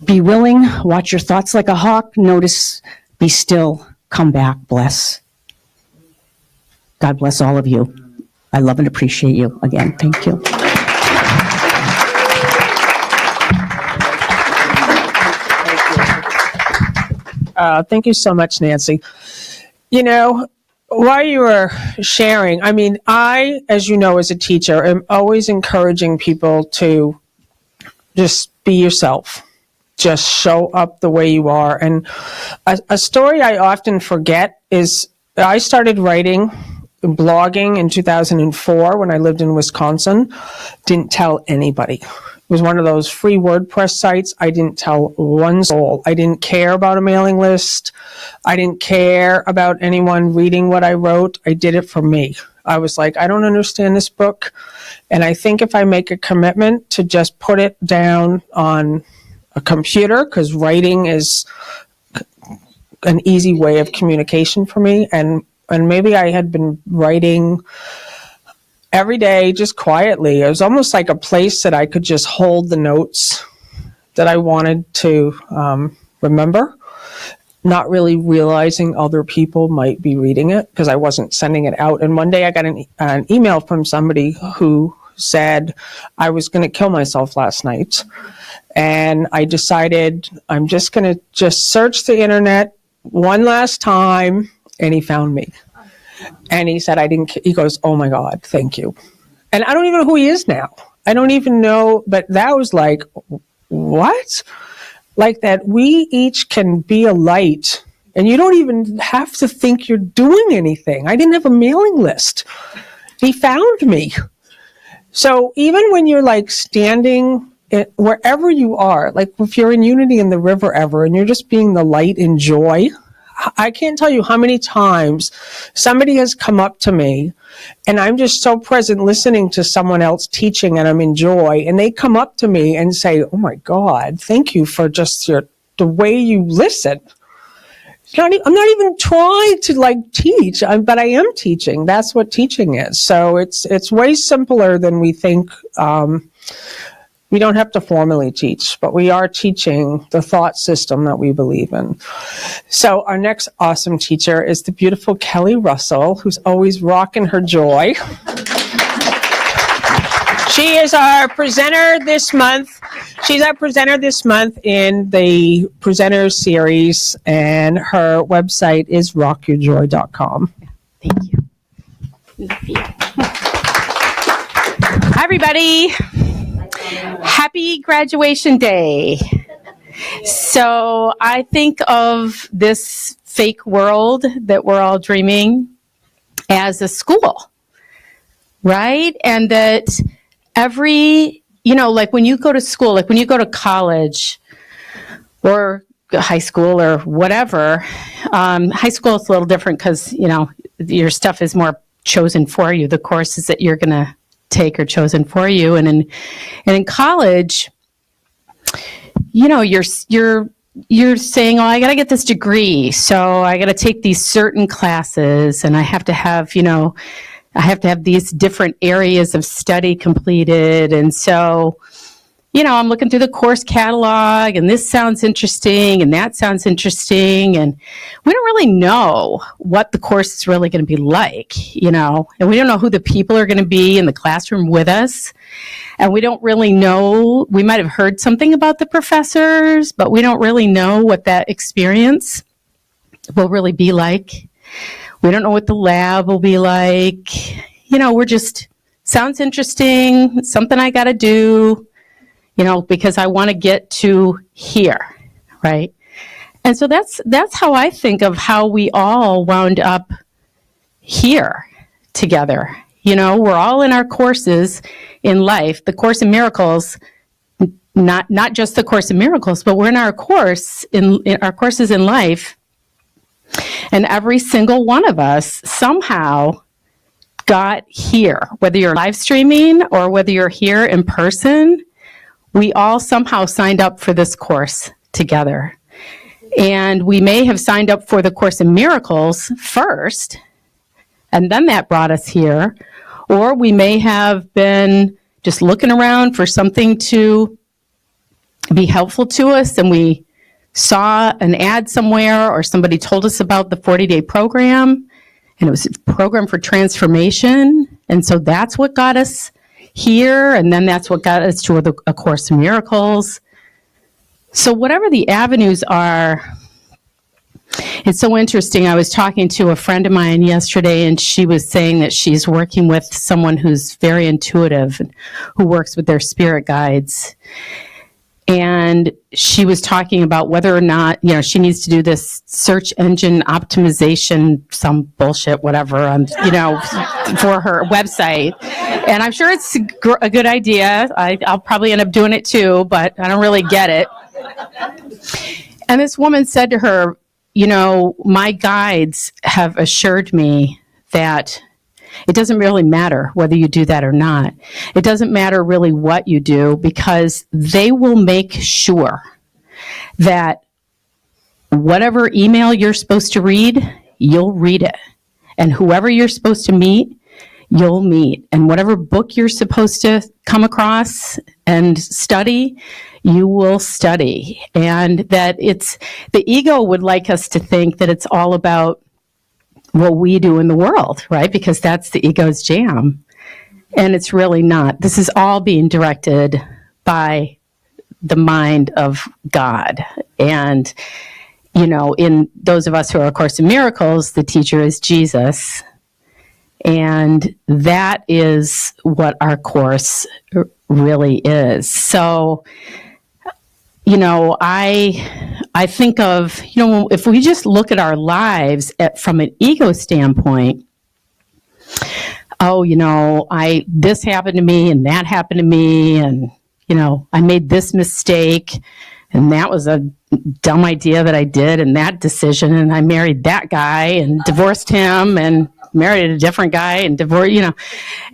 be willing, watch your thoughts like a hawk, notice, be still, come back, bless. God bless all of you. I love and appreciate you. Again, thank you. Thank you so much, Nancy. While you were sharing, I, as you know, as a teacher, am always encouraging people to just be yourself. Just show up the way you are. And a story I often forget is I started writing and blogging in 2004 when I lived in Wisconsin. Didn't tell anybody. It was one of those free WordPress sites. I didn't tell one soul. I didn't care about a mailing list. I didn't care about anyone reading what I wrote. I did it for me. I was like, I don't understand this book. And I think if I make a commitment to just put it down on a computer, because writing is an easy way of communication for me. And maybe I had been writing every day, just quietly. It was almost like a place that I could just hold the notes that I wanted to remember, not really realizing other people might be reading it because I wasn't sending it out. And one day I got an email from somebody who said I was going to kill myself last night. And I decided I'm just going to just search the internet one last time. And he found me. And he said, he goes, oh my God, thank you. And I don't even know who he is now. I don't even know, but that was like, what? Like that we each can be a light and you don't even have to think you're doing anything. I didn't have a mailing list. He found me. So even when you're like standing wherever you are, like if you're in Unity in the River ever and you're just being the light and joy, I can't tell you how many times somebody has come up to me and I'm just so present listening to someone else teaching and I'm in joy, and they come up to me and say, oh my God, thank you for just the way you listen. I'm not even trying to like teach, but I am teaching. That's what teaching is. So it's way simpler than we think. We don't have to formally teach, but we are teaching the thought system that we believe in. So our next awesome teacher is the beautiful Kelly Russell, who's always rocking her joy. She is our presenter this month. She's our presenter this month in the presenter series, and her website is rockyourjoy.com. Thank you. Hi, everybody. Happy graduation day. So I think of this fake world that we're all dreaming as a school, right? And that every, like when you go to school, like when you go to college or high school or whatever, high school is a little different because, your stuff is more chosen for you. The courses that you're going to take are chosen for you. And in college, you're saying, oh, I got to get this degree. So I got to take these certain classes and I have to have these different areas of study completed. And so, I'm looking through the course catalog and this sounds interesting and that sounds interesting. And we don't really know what the course is really going to be like, and we don't know who the people are going to be in the classroom with us. And we don't really know, we might have heard something about the professors, but we don't really know what that experience will really be like. We don't know what the lab will be like. We're just, sounds interesting, something I got to do, because I want to get to here, right? And so that's how I think of how we all wound up here together. We're all in our courses in life, the Course in Miracles, not just the Course in Miracles, but we're in our course, in our courses in life. And every single one of us somehow got here, whether you're live streaming or whether you're here in person, we all somehow signed up for this course together. And we may have signed up for the Course in Miracles first, and then that brought us here. Or we may have been just looking around for something to be helpful to us, and we saw an ad somewhere or somebody told us about the 40-day program, and it was a program for transformation. And so that's what got us here, and then that's what got us to A Course in Miracles. So whatever the avenues are, it's so interesting. I was talking to a friend of mine yesterday, and she was saying that she's working with someone who's very intuitive, who works with their spirit guides. And she was talking about whether or not, she needs to do this search engine optimization, some bullshit, whatever, for her website. And I'm sure it's a good idea. I'll probably end up doing it too, but I don't really get it. And this woman said to her, my guides have assured me that it doesn't really matter whether you do that or not. It doesn't matter really what you do, because they will make sure that whatever email you're supposed to read, you'll read it. And whoever you're supposed to meet, you'll meet. And whatever book you're supposed to come across and study, you will study. And that the ego would like us to think that it's all about what we do in the world, right? Because that's the ego's jam. And it's really not. This is all being directed by the mind of God. And, in those of us who are A Course in Miracles, the teacher is Jesus. And that is what our course really is. So, I think of, if we just look at our lives from an ego standpoint, this happened to me and that happened to me, and, I made this mistake, and that was a dumb idea that I did, and that decision, and I married that guy and divorced him and married a different guy and divorced,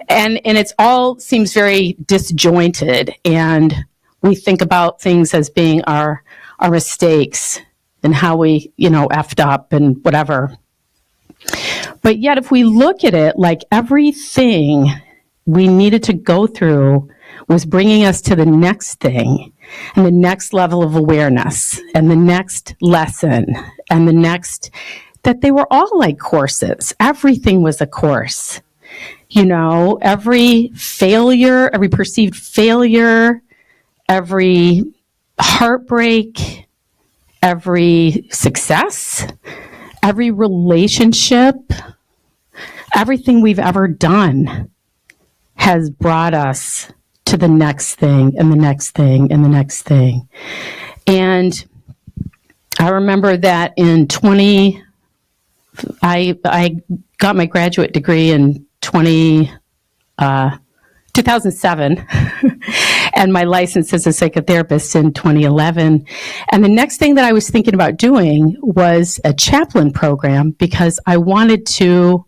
and it's all seems very disjointed, and we think about things as being our mistakes and how we, effed up and whatever. But yet, if we look at it like everything we needed to go through was bringing us to the next thing and the next level of awareness and the next lesson and the next, that they were all like courses. Everything was a course. Every failure, every perceived failure, every heartbreak, every success, every relationship, everything we've ever done has brought us to the next thing and the next thing and the next thing. And I remember that I got my graduate degree in 2007 and my license as a psychotherapist in 2011. And the next thing that I was thinking about doing was a chaplain program, because I wanted to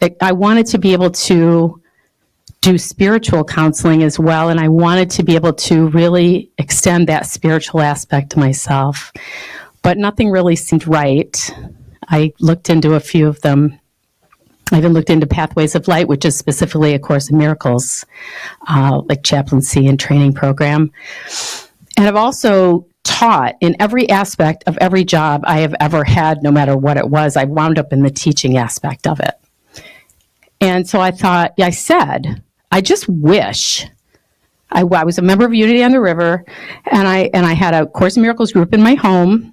be able to do spiritual counseling as well, and I wanted to be able to really extend that spiritual aspect to myself. But nothing really seemed right. I looked into a few of them. I even looked into Pathways of Light, which is specifically A Course in Miracles, like chaplaincy and training program. And I've also taught in every aspect of every job I have ever had, no matter what it was. I wound up in the teaching aspect of it. And so I thought, I said, I just wish I was a member of Unity on the River, and I had a Course in Miracles group in my home.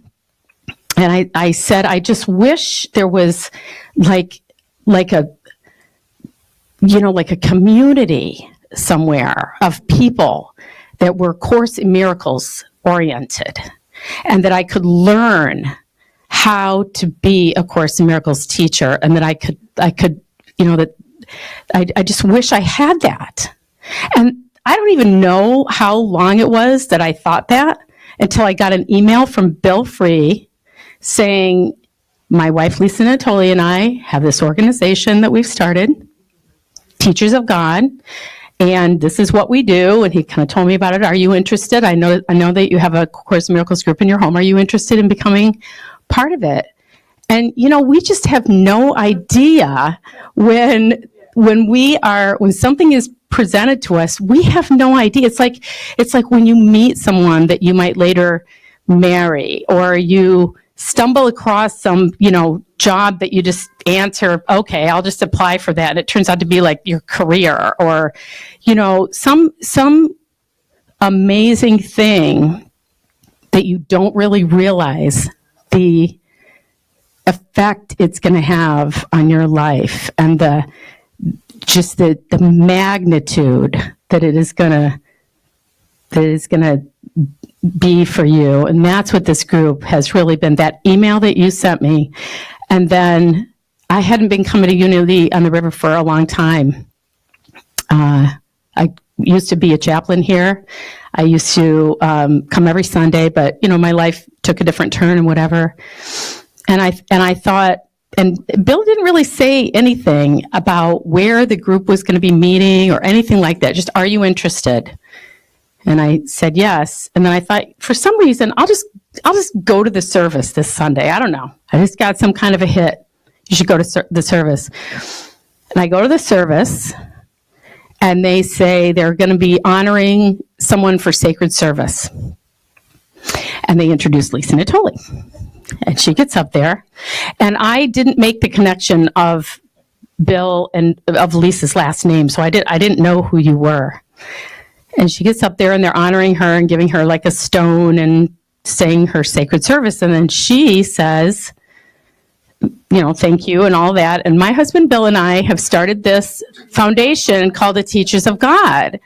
And I said, I just wish there was like a community somewhere of people that were Course in Miracles oriented, and that I could learn how to be a Course in Miracles teacher, and that I could, that I just wish I had that. And I don't even know how long it was that I thought that until I got an email from Bill Free saying, my wife Lisa Natoli and I have this organization that we've started, Teachers of God, and this is what we do. And he kind of told me about it. Are you interested? I know that you have a Course in Miracles group in your home. Are you interested in becoming part of it? And we just have no idea when something is presented to us, we have no idea. It's like when you meet someone that you might later marry, or you stumble across some, job that you just answer, okay, I'll just apply for that. And it turns out to be like your career, or, some amazing thing that you don't really realize the effect it's going to have on your life, and the magnitude that it is going to be for you. And that's what this group has really been. That email that you sent me, and then I hadn't been coming to Unity on the River for a long time. I used to be a chaplain here. I used to come every Sunday, but my life took a different turn and whatever. And I thought, and Bill didn't really say anything about where the group was going to be meeting or anything like that. Just, are you interested? And I said yes. And then I thought, for some reason, I'll just go to the service this Sunday. I don't know. I just got some kind of a hit. You should go to the service. And I go to the service, and they say they're going to be honoring someone for sacred service. And they introduce Lisa Natoli. And she gets up there. And I didn't make the connection of Bill and of Lisa's last name, so I didn't know who you were. And she gets up there, and they're honoring her and giving her like a stone and saying her sacred service. And then she says, thank you and all that. And my husband Bill and I have started this foundation called the Teachers of God.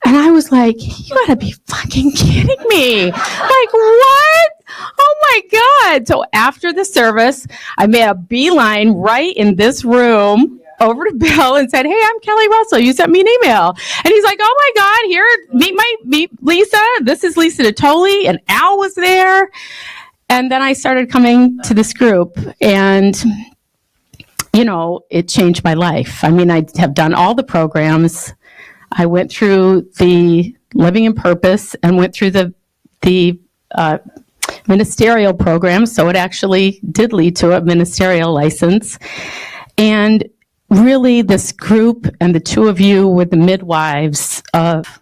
And I was like, you gotta be fucking kidding me. Like, what? Oh my God. So after the service, I made a beeline right in this room over to Bill and said, hey, I'm Kelly Russell. You sent me an email. And he's like, oh my God, here, meet Lisa. This is Lisa Natoli. And Al was there. And then I started coming to this group, and, it changed my life. I mean, I have done all the programs. I went through the Living in Purpose and went through the ministerial program. So it actually did lead to a ministerial license. And really, this group and the two of you were the midwives of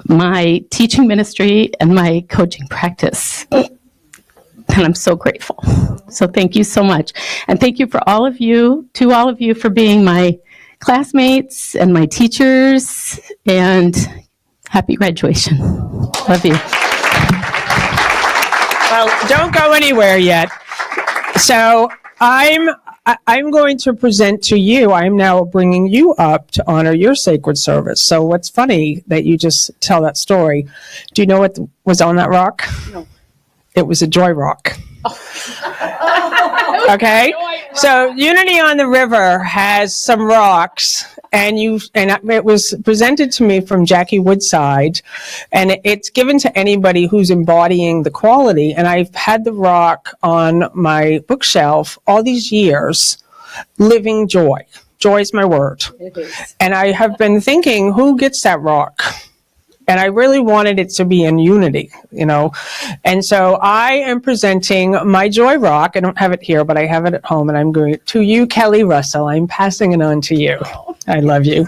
my teaching ministry and my coaching practice. And I'm so grateful. So thank you so much. And thank you to all of you for being my classmates and my teachers, and happy graduation. Love you. Well, don't go anywhere yet. So I'm I'm going to present to you. I'm now bringing you up to honor your sacred service. So what's funny that you just tell that story. Do you know what was on that rock? No. It was a joy rock. Okay, so Unity on the River has some rocks, and it was presented to me from Jackie Woodside, and it's given to anybody who's embodying the quality. And I've had the rock on my bookshelf all these years, living joy. Joy is my word. It is. And I have been thinking, who gets that rock? And I really wanted it to be in unity, you know. And so I am presenting my Joy Rock. I don't have it here, but I have it at home. And I'm going to you, Kelly Russell. I'm passing it on to you. I love you.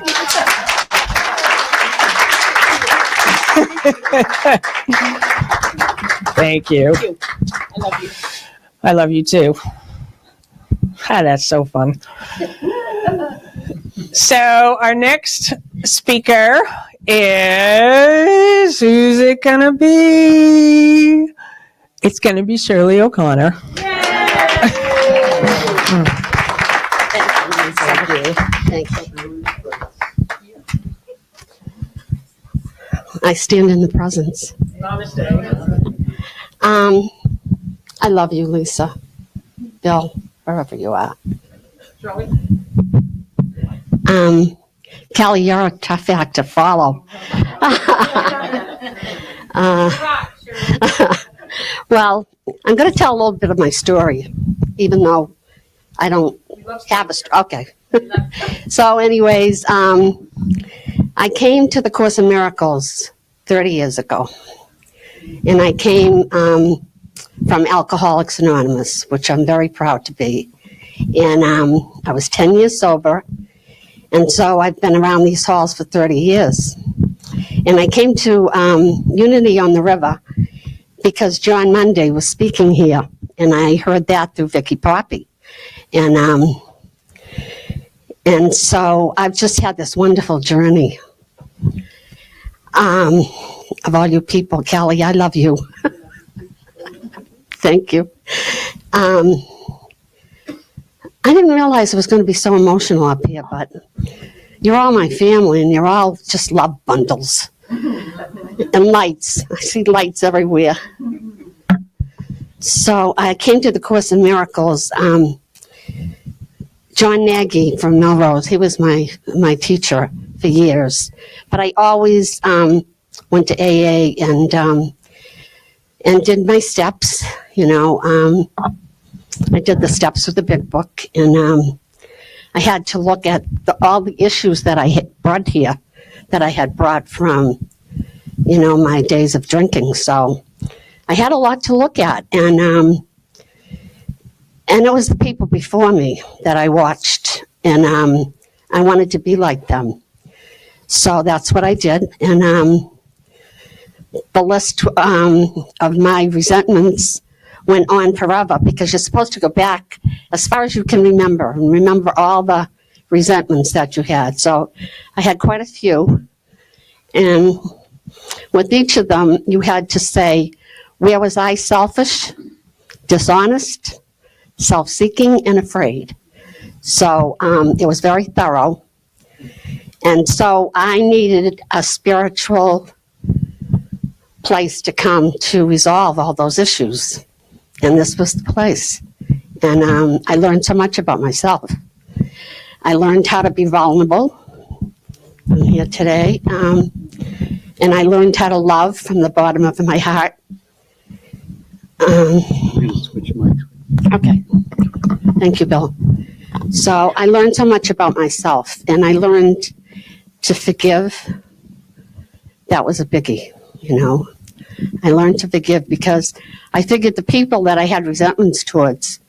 Thank you. I love you. I love you too. Ah, that's so fun. So our next speaker is, who's it gonna be? It's gonna be Shirley O'Connor. Thank you. I stand in the presence. I love you, Lisa. Bill, wherever you are. Kelly, you're a tough act to follow. Well, I'm going to tell a little bit of my story, even though I don't have a story. Okay. So anyways, I came to the Course in Miracles 30 years ago. And I came from Alcoholics Anonymous, which I'm very proud to be. And I was 10 years sober. And so I've been around these halls for 30 years. And I came to Unity on the River because John Monday was speaking here. And I heard that through Vicky Poppy. And so I've just had this wonderful journey. Of all you people, Kelly, I love you. Thank you. I didn't realize it was going to be so emotional up here, but you're all my family, and you're all just love bundles. And lights. I see lights everywhere. So I came to the Course in Miracles. John Nagy from Melrose, he was my teacher for years. But I always went to AA and did my steps, you know. I did the steps with the big book, and I had to look at all the issues that I had brought here, that I had brought from, you know, my days of drinking. So I had a lot to look at, and it was the people before me that I watched, and I wanted to be like them. So that's what I did, and the list of my resentments went on forever, because you're supposed to go back as far as you can remember, and remember all the resentments that you had. So I had quite a few, and with each of them, you had to say, where was I selfish, dishonest, self-seeking, and afraid? So it was very thorough. And so I needed a spiritual place to come to resolve all those issues. And this was the place. And I learned so much about myself. I learned how to be vulnerable. I'm here today. And I learned how to love from the bottom of my heart. Switch mics. Okay. Thank you, Bill. So I learned so much about myself, and I learned to forgive. That was a biggie, you know. I learned to forgive because I figured the people that I had resentments towards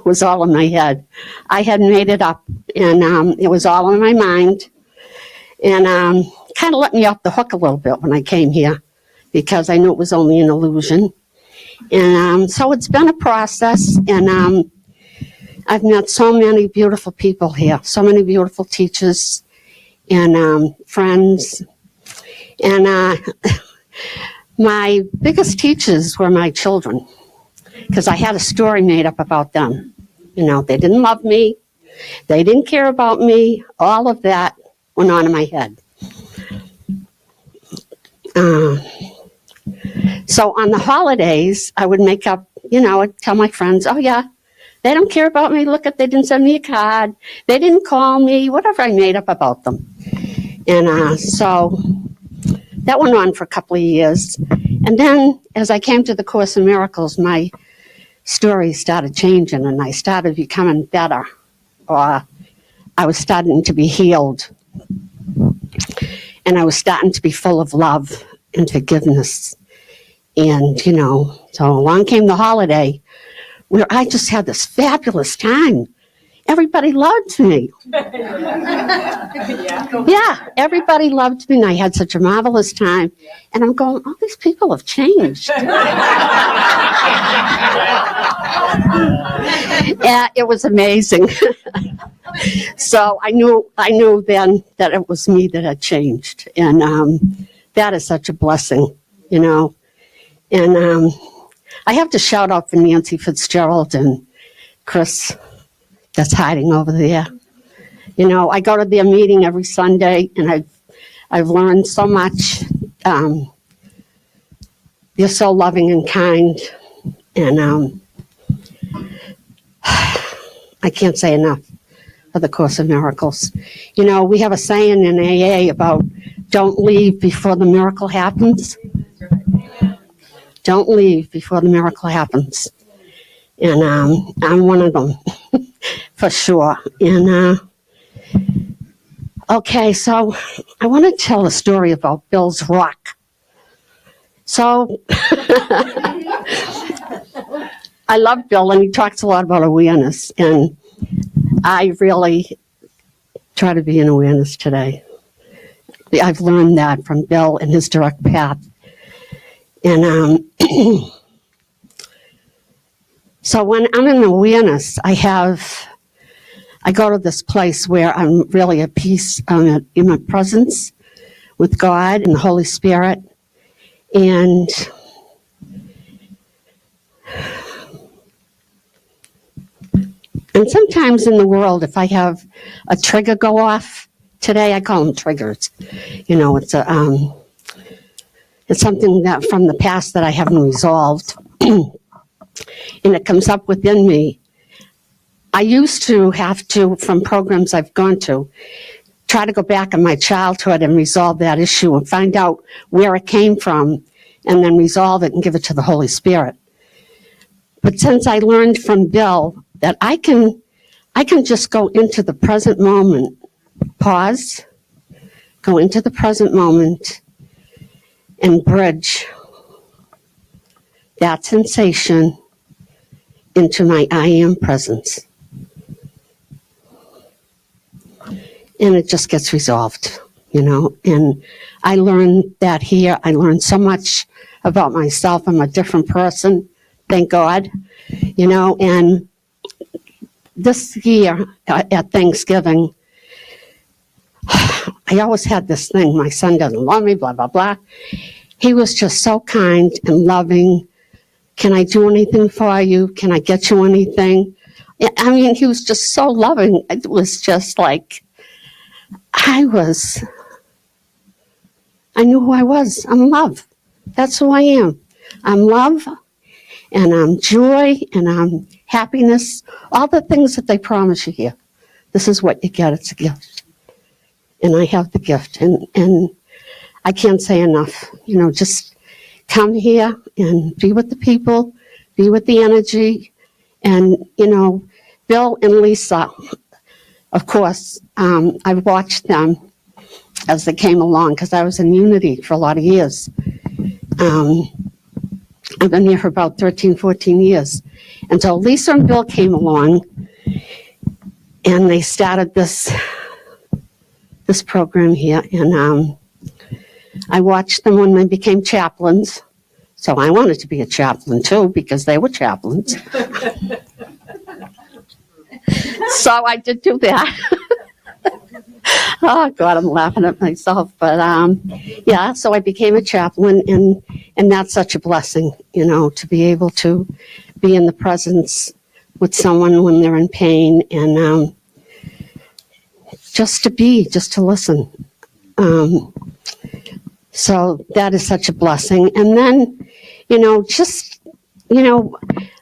was all in my head. I had made it up, and it was all in my mind, and kind of let me off the hook a little bit when I came here, because I knew it was only an illusion. And so it's been a process, and I've met so many beautiful people here, so many beautiful teachers and friends. And my biggest teachers were my children, because I had a story made up about them. They didn't love me. They didn't care about me. All of that went on in my head. So on the holidays, I would make up, I'd tell my friends, oh yeah, they don't care about me. Look they didn't send me a card. They didn't call me, whatever I made up about them. And so that went on for a couple of years. And then as I came to the Course in Miracles, my story started changing and I started becoming better, or I was starting to be healed. And I was starting to be full of love and forgiveness. And, so along came the holiday where I just had this fabulous time. Everybody loved me. Yeah, everybody loved me, and I had such a marvelous time. And I'm going, all these people have changed. Yeah, it was amazing. So I knew then that it was me that had changed, and that is such a blessing, And I have to shout out for Nancy Fitzgerald and Chris, that's hiding over there. I go to their meeting every Sunday, and I've learned so much. They're so loving and kind, and I can't say enough of the Course of Miracles. We have a saying in AA about don't leave before the miracle happens. Don't leave before the miracle happens. And I'm one of them, for sure. And okay, so I want to tell a story about Bill's rock. So I love Bill, and he talks a lot about awareness, and I really try to be in awareness today. I've learned that from Bill and his direct path. And so when I'm in awareness, I go to this place where I'm really at peace. I'm in my presence with God and the Holy Spirit. And sometimes in the world, if I have a trigger go off, today I call them triggers. It's something that from the past that I haven't resolved. And it comes up within me. I used to have to, from programs I've gone to, try to go back in my childhood and resolve that issue and find out where it came from and then resolve it and give it to the Holy Spirit. But since I learned from Bill that I can just go into the present moment, pause, go into the present moment, and bridge that sensation into my I am presence. And it just gets resolved, And I learned that here. I learned so much about myself. I'm a different person, thank God, And this year at Thanksgiving, I always had this thing, my son doesn't love me, blah, blah, blah. He was just so kind and loving. Can I do anything for you? Can I get you anything? I mean, he was just so loving. It was just like, I knew who I was. I'm love. That's who I am. I'm love, and I'm joy, and I'm happiness. All the things that they promise you here. This is what you get. It's a gift. And I have the gift. And I can't say enough. Just come here and be with the people, be with the energy. And, Bill and Lisa, of course, I've watched them as they came along because I was in Unity for a lot of years. I've been here for about 13, 14 years. And so Lisa and Bill came along and they started this program here. And I watched them when they became chaplains. So I wanted to be a chaplain too because they were chaplains. So I did do that. Oh God, I'm laughing at myself. But yeah, so I became a chaplain, and that's such a blessing, to be able to be in the presence with someone when they're in pain, and just to listen. So that is such a blessing. And then,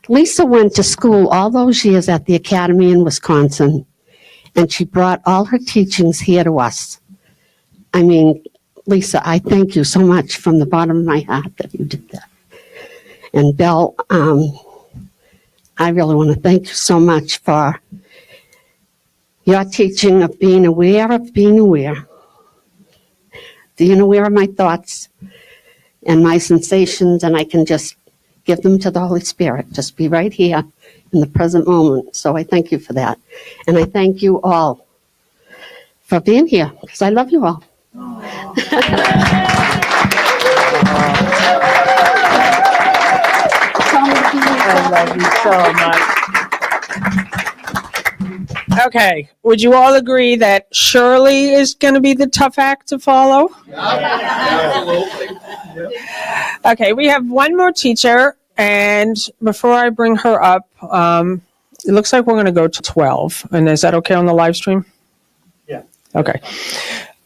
Lisa went to school all those years at the academy in Wisconsin, and she brought all her teachings here to us. I mean, Lisa, I thank you so much from the bottom of my heart that you did that. And Belle, I really want to thank you so much for your teaching of being aware of being aware. Being aware of my thoughts and my sensations, and I can just give them to the Holy Spirit. Just be right here in the present moment. So I thank you for that. And I thank you all for being here, because I love you all. I love you so much. Okay, would you all agree that Shirley is going to be the tough act to follow? Absolutely. Okay, we have one more teacher, and before I bring her up, it looks like we're going to go to 12. And is that okay on the live stream? Yeah. Okay.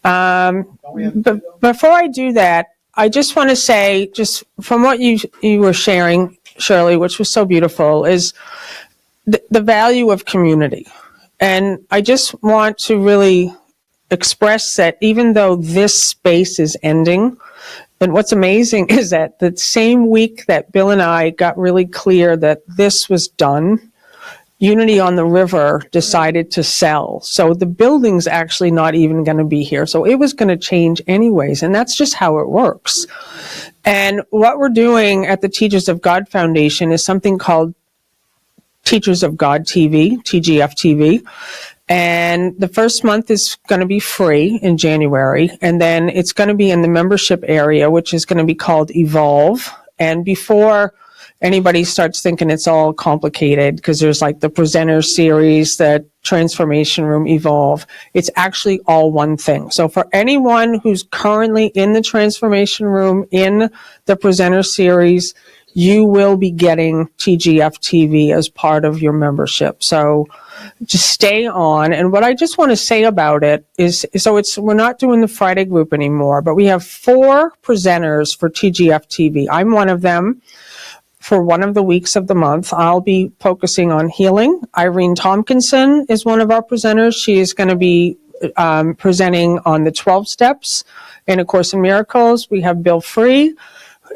But before I do that, I just want to say, just from what you were sharing, Shirley, which was so beautiful, is the value of community. And I just want to really express that even though this space is ending, and what's amazing is that the same week that Bill and I got really clear that this was done, Unity on the River decided to sell. So the building's actually not even going to be here. So it was going to change anyways. And that's just how it works. And what we're doing at the Teachers of God Foundation is something called Teachers of God TV, TGF TV. And the first month is going to be free in January. And then it's going to be in the membership area, which is going to be called Evolve. And before anybody starts thinking it's all complicated, because there's like the presenter series, the transformation room, Evolve, it's actually all one thing. So for anyone who's currently in the transformation room, in the presenter series, you will be getting TGF TV as part of your membership. So just stay on. And what I just want to say about it is, we're not doing the Friday group anymore, but we have 4 presenters for TGF TV. I'm one of them. For one of the weeks of the month, I'll be focusing on healing. Irene Tompkinson is one of our presenters. She is going to be presenting on the 12 steps in A Course in Miracles. We have Bill Free,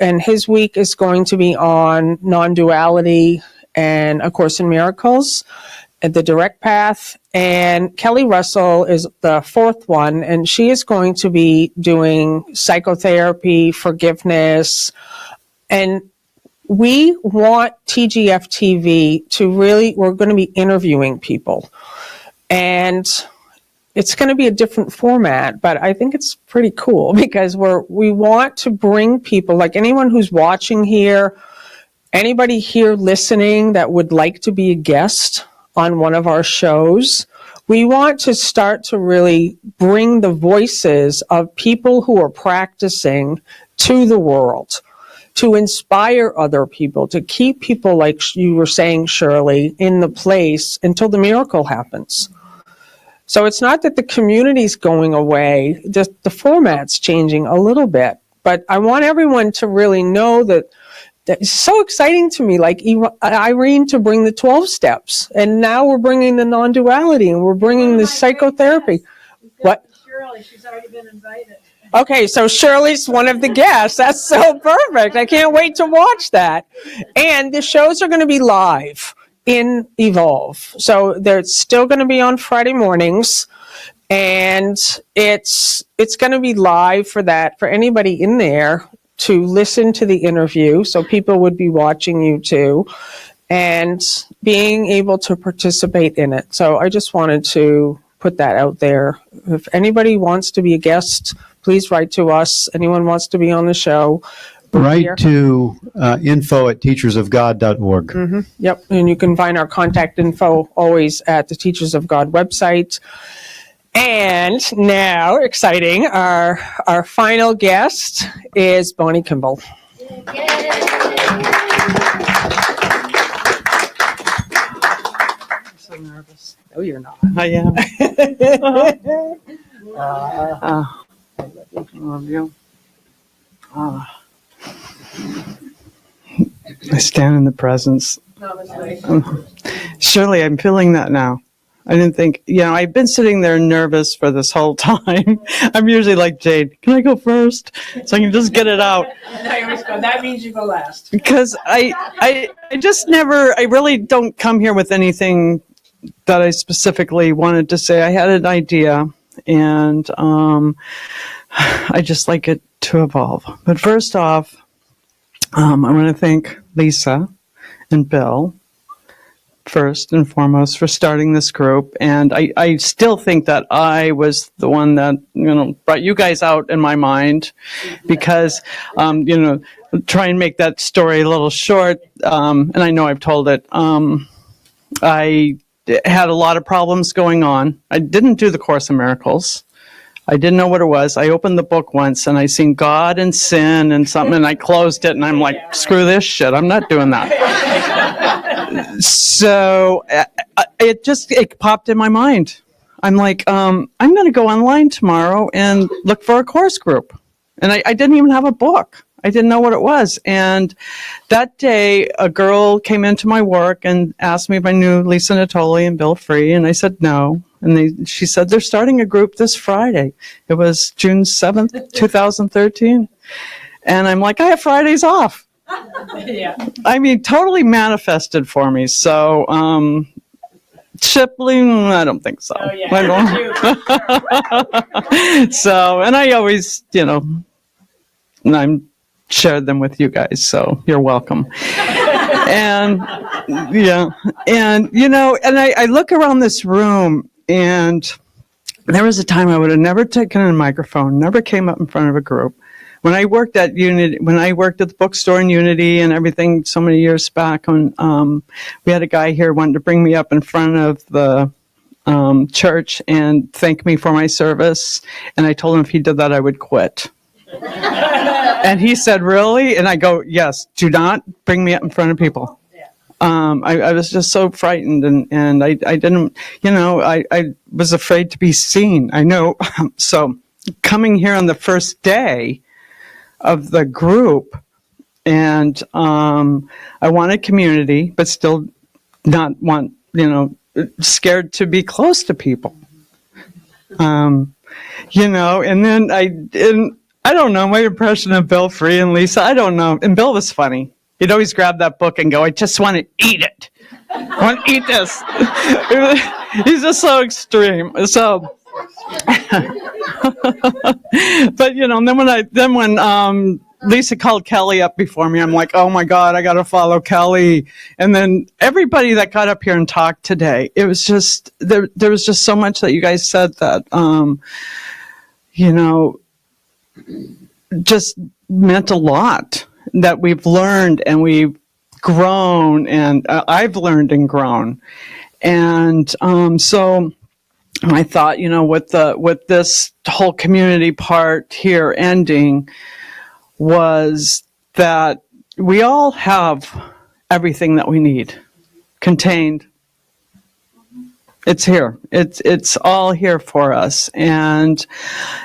and his week is going to be on non-duality and A Course in Miracles, and the direct path. And Kelly Russell is the 4th one, and she is going to be doing psychotherapy, forgiveness, and we want TGF TV to really, we're going to be interviewing people. And it's going to be a different format, but I think it's pretty cool because we want to bring people, like anyone who's watching here, anybody here listening that would like to be a guest on one of our shows. We want to start to really bring the voices of people who are practicing to the world, to inspire other people, to keep people, like you were saying, Shirley, in the place until the miracle happens. So it's not that the community's going away, just the format's changing a little bit. But I want everyone to really know that it's so exciting to me, like Irene to bring the 12 steps. And now we're bringing the non-duality, and we're bringing the psychotherapy. What? Shirley, she's already been invited. Okay, so Shirley's one of the guests. That's so perfect. I can't wait to watch that. And the shows are going to be live in Evolve. So they're still going to be on Friday mornings. And it's going to be live for anybody in there to listen to the interview. So people would be watching you too and being able to participate in it. So I just wanted to put that out there. If anybody wants to be a guest, please write to us. Anyone wants to be on the show, Write to info@teachersofgod.org. Mm-hmm. Yep, and you can find our contact info always at the Teachers of God website. And now, exciting, our final guest is Bonnie Kimball. nervous. No, you're not. I am. I love you. I stand in the presence. Shirley, I'm feeling that now. I didn't think, I've been sitting there nervous for this whole time. I'm usually like, Jade, can I go first? So I can just get it out. No, you always go. That means you go last. Because I just never, I really don't come here with anything that I specifically wanted to say. I had an idea, and I just like it to evolve. But first off, I want to thank Lisa and Bill, first and foremost, for starting this group. And I still think that I was the one that, brought you guys out in my mind because, try and make that story a little short. And I know I've told it. I had a lot of problems going on. I didn't do the Course in Miracles. I didn't know what it was. I opened the book once and I seen God and sin and something, and I closed it, and I'm like, screw this shit. I'm not doing that. So it popped in my mind. I'm like, I'm going to go online tomorrow and look for a course group. And I didn't even have a book. I didn't know what it was. And that day, a girl came into my work and asked me if I knew Lisa Natoli and Bill Free, and I said no. And she said, they're starting a group this Friday. It was June 7th, 2013. And I'm like, I have Fridays off. Yeah. I mean, totally manifested for me. So, Shipley, I don't think so. Oh, yeah. So, and I always, I'm shared them with you guys, so you're welcome. And I look around this room, and there was a time I would have never taken a microphone, never came up in front of a group. When I worked at Unity, when I worked at the bookstore in Unity and everything so many years back, when we had a guy here wanted to bring me up in front of the church and thank me for my service, and I told him if he did that, I would quit. And he said, really? And I go, yes, do not bring me up in front of people. I was just so frightened, and I didn't, I was afraid to be seen. I know. So coming here on the first day of the group, and I wanted community, but still not want, scared to be close to people. And then I don't know, my impression of Bill Free and Lisa, I don't know. And Bill was funny. He'd always grab that book and go, I just want to eat it. I want to eat this. He's just so extreme. So, but then when Lisa called Kelly up before me, I'm like, oh my God, I got to follow Kelly. And then everybody that got up here and talked today, it was just, there was just so much that you guys said that, just meant a lot, that we've learned and we've grown, and I've learned and grown. And so I thought, with this whole community part here ending, was that we all have everything that we need contained. It's here. It's all here for us. And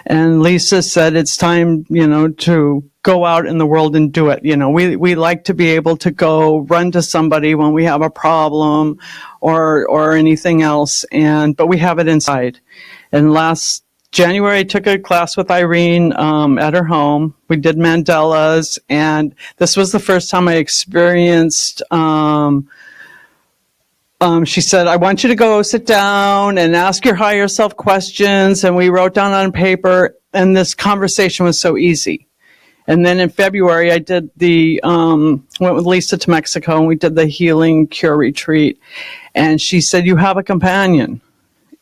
Lisa said it's time, to go out in the world and do it. We like to be able to go run to somebody when we have a problem or anything else, but we have it inside. And last January, I took a class with Irene at her home. We did Mandela's, and this was the first time I experienced she said, I want you to go sit down and ask your higher self questions. And we wrote down on paper, and this conversation was so easy. And then in February, I did went with Lisa to Mexico, and we did the Healing Cure Retreat. And she said, you have a companion,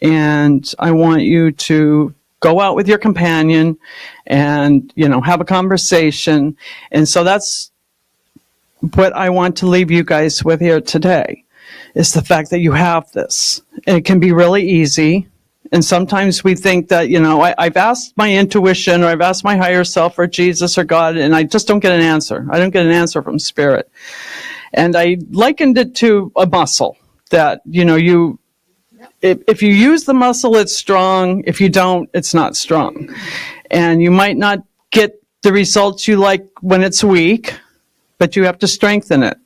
and I want you to go out with your companion and, have a conversation. And so that's what I want to leave you guys with here today. Is the fact that you have this. And it can be really easy. And sometimes we think that, I've asked my intuition, or I've asked my higher self or Jesus or God, and I just don't get an answer. I don't get an answer from Spirit. And I likened it to a muscle that, you if you use the muscle, it's strong. If you don't, it's not strong. And you might not get the results you like when it's weak, but you have to strengthen it.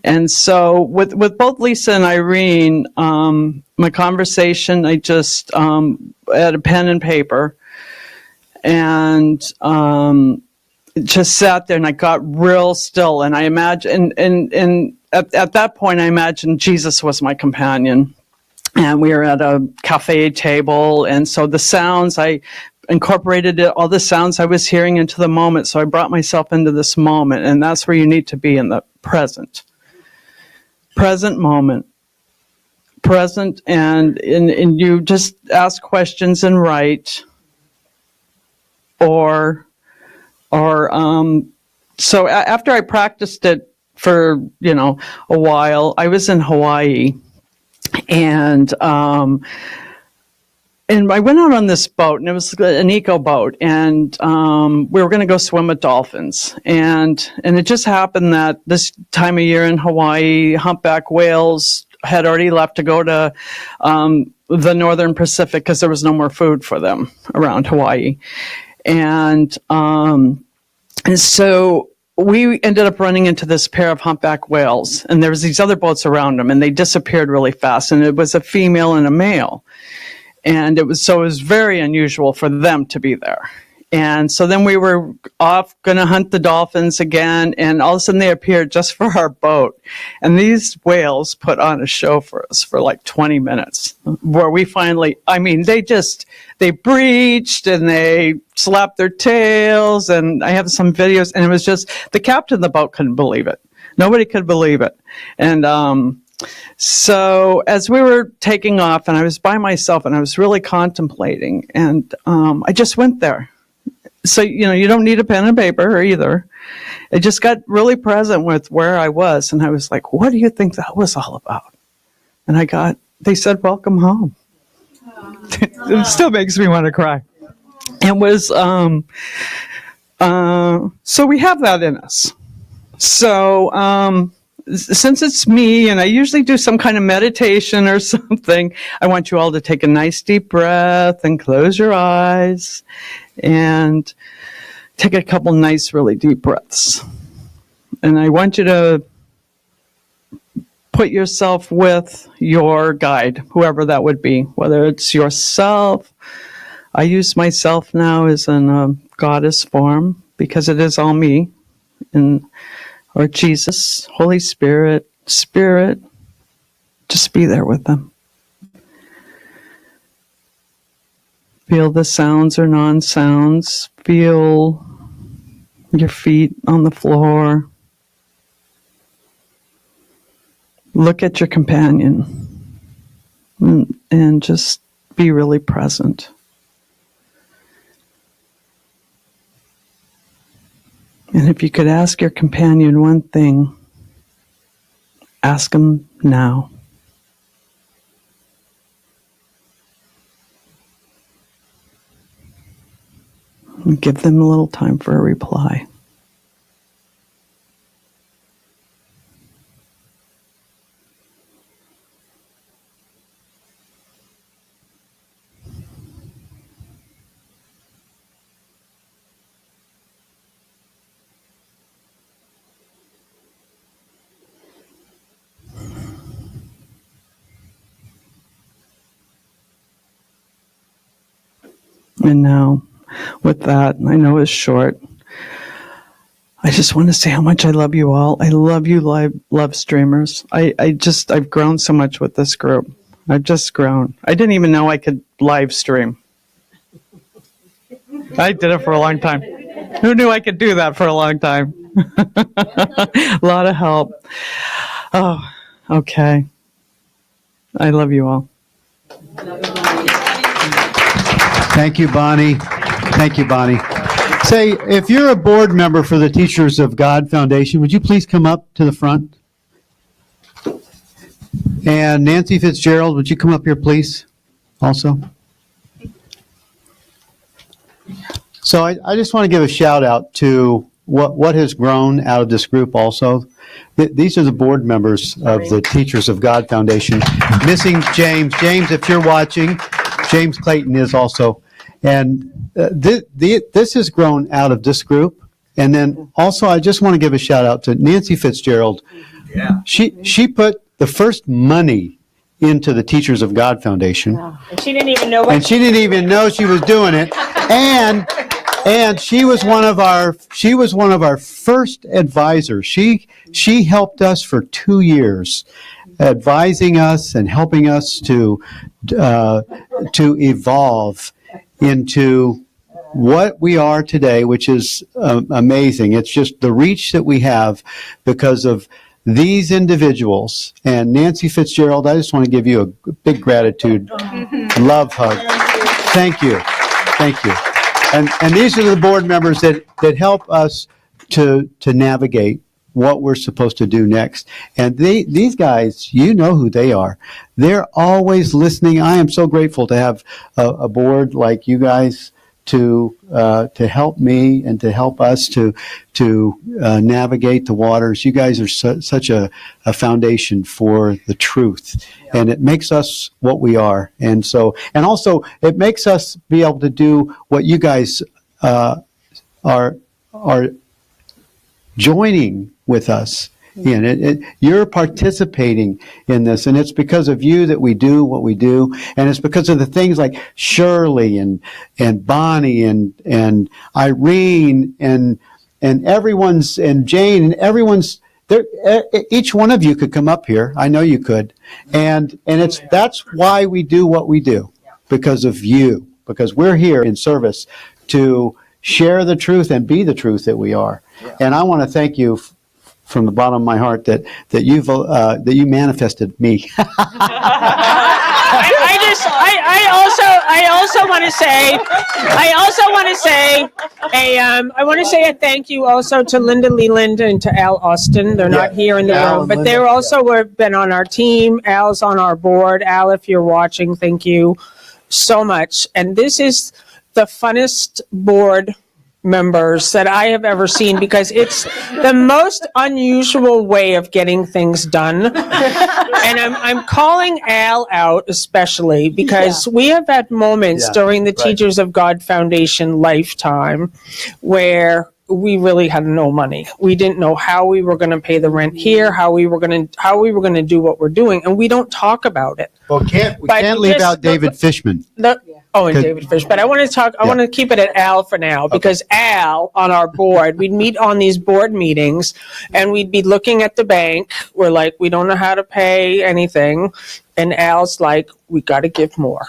And so with both Lisa and Irene, my conversation, I just had a pen and paper and just sat there, and I got real still. And I imagined, and at that point, I imagined Jesus was my companion. And we were at a cafe table, and so the sounds, I incorporated all the sounds I was hearing into the moment. So I brought myself into this moment, and that's where you need to be, in the present moment. Present, and you just ask questions and write, or so after I practiced it for, a while, I was in Hawaii, and I went out on this boat, and it was an eco boat, and we were going to go swim with dolphins, and it just happened that this time of year in Hawaii, humpback whales had already left to go to the northern Pacific because there was no more food for them around Hawaii, and so we ended up running into this pair of humpback whales, and there was these other boats around them, and they disappeared really fast, and it was a female and a male. And it was very unusual for them to be there. And so then we were off going to hunt the dolphins again, and all of a sudden they appeared just for our boat. And these whales put on a show for us for like 20 minutes, where we finally, they breached and they slapped their tails, and I have some videos, and it was just, the captain of the boat couldn't believe it. Nobody could believe it. And so as we were taking off, and I was by myself, and I was really contemplating, and I just went there. So, you don't need a pen and paper either. I just got really present with where I was, and I was like, what do you think that was all about? And they said, welcome home. It still makes me want to cry. It was, so we have that in us. So, since it's me, and I usually do some kind of meditation or something, I want you all to take a nice deep breath and close your eyes and take a couple nice, really deep breaths. And I want you to put yourself with your guide, whoever that would be, whether it's yourself. I use myself now as in a goddess form because it is all me, or Jesus, Holy Spirit, just be there with them. Feel the sounds or non-sounds. Feel your feet on the floor. Look at your companion and just be really present. And if you could ask your companion one thing, ask him now. And give them a little time for a reply. And now, with that, I know it's short, I just want to say how much I love you all. I love you, love streamers. I've grown so much with this group. I've just grown. I didn't even know I could live stream. I did it for a long time. Who knew I could do that for a long time? A lot of help. Oh, okay. I love you all. Thank you, Bonnie. Thank you, Bonnie. Say, if you're a board member for the Teachers of God Foundation, would you please come up to the front? And Nancy Fitzgerald, would you come up here, please, also? So I just want to give a shout out to what has grown out of this group also, these are the board members of the Teachers of God Foundation. Missing James. James, if you're watching, James Clayton is also. And this has grown out of this group. And then also, I just want to give a shout out to Nancy Fitzgerald. Yeah. She put the first money into the Teachers of God Foundation. And she didn't even know what. And she didn't even know she was doing it. And she was one of our first advisors. She helped us for 2 years, advising us and helping us to evolve into what we are today, which is amazing. It's just the reach that we have because of these individuals. And Nancy Fitzgerald, I just want to give you a big gratitude, love hug. Thank you. Thank you. And these are the board members that help us to navigate what we're supposed to do next. And these guys, you know who they are. They're always listening. I am so grateful to have a board like you guys to help me and to help us to navigate the waters. You guys are such a foundation for the truth, and it makes us what we are. And also it makes us be able to do what you guys are joining with us in. You're participating in this, and it's because of you that we do what we do, and it's because of the things like Shirley and Bonnie and Irene and everyone's, and Jane, and everyone's there. Each one of you could come up here. I know you could, and that's why we do what we do, because of you, because we're here in service to share the truth and be the truth that we are. And I want to thank you from the bottom of my heart that you manifested me. I also want to say a thank you also to Linda Leland and to Al Austin. They're not here in the Al room, and but they're Linda, also been on our team. Al's on our board. Al, if you're watching, thank you so much. And this is the funnest board members that I have ever seen, because it's the most unusual way of getting things done. And I'm calling Al out especially because we have had moments during the Teachers of God Foundation lifetime where we really had no money. We didn't know how we were going to pay the rent here, how we were going to do what we're doing, and we don't talk about it. Well, we can't leave out David Fishman. And David Fish. But I want to keep it at Al for now, because Al, on our board, we'd meet on these board meetings and we'd be looking at the bank. We're like, we don't know how to pay anything. And Al's like, we got to give more.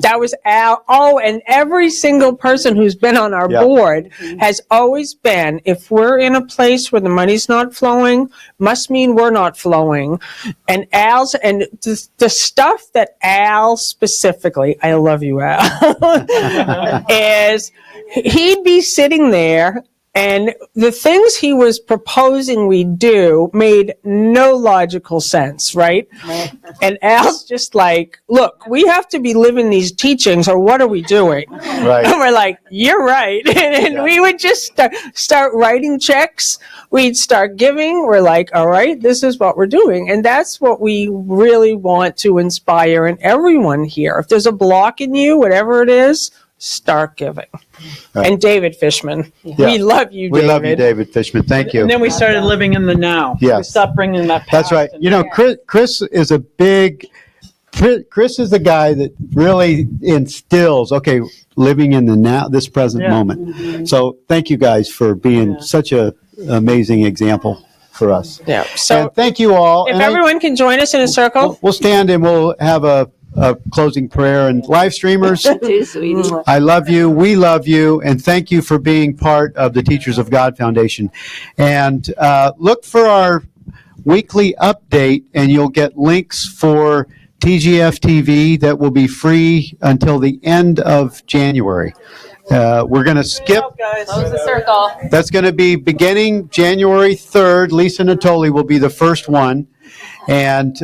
That was Al. Oh, and every single person who's been on our board has always been, if we're in a place where the money's not flowing, must mean we're not flowing. And Al's, and the stuff that Al specifically, I love you, Al, is he'd be sitting there, and the things he was proposing we do made no logical sense, right? And Al's just like, look, we have to be living these teachings, or what are we doing? Right. And we're like, you're right. And we would just start writing checks. We'd start giving. We're like, all right, this is what we're doing. And that's what we really want to inspire in everyone here. If there's a block in you, whatever it is, start giving. Right. And David Fishman, we love you, David. We love you, David Fishman. Thank you. And then we started living in the now. Yes. We stopped bringing that past. That's right. You know, Chris is Chris is the guy that really instills, living in the now, this present moment. So thank you guys for being such a amazing example for us. Yeah. So and thank you all. if And everyone can join us in a circle. we'll stand and we'll have a closing prayer. And live streamers, I love you. We love you. And thank you for being part of the Teachers of God Foundation. And look for our weekly update, and you'll get links for TGF TV that will be free until the end of January. We're going to skip. Close the circle. That's going to be beginning January 3rd. Lisa Natoli will be the first one. And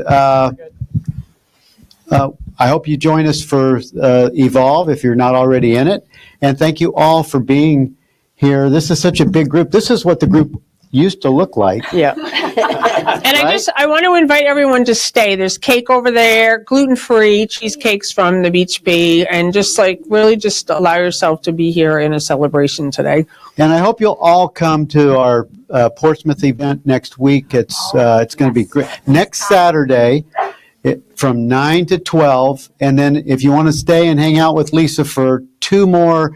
I hope you join us for Evolve if you're not already in it. And thank you all for being here. This is such a big group. This is what the group used to look like. Yeah. And I want to invite everyone to stay. There's cake over there, gluten-free cheesecakes from the Beach Bee, and just really just allow yourself to be here in a celebration today. And I hope you'll all come to our Portsmouth event next week. It's going to be great. Next Saturday from 9 to 12. And then if you want to stay and hang out with Lisa for 2 more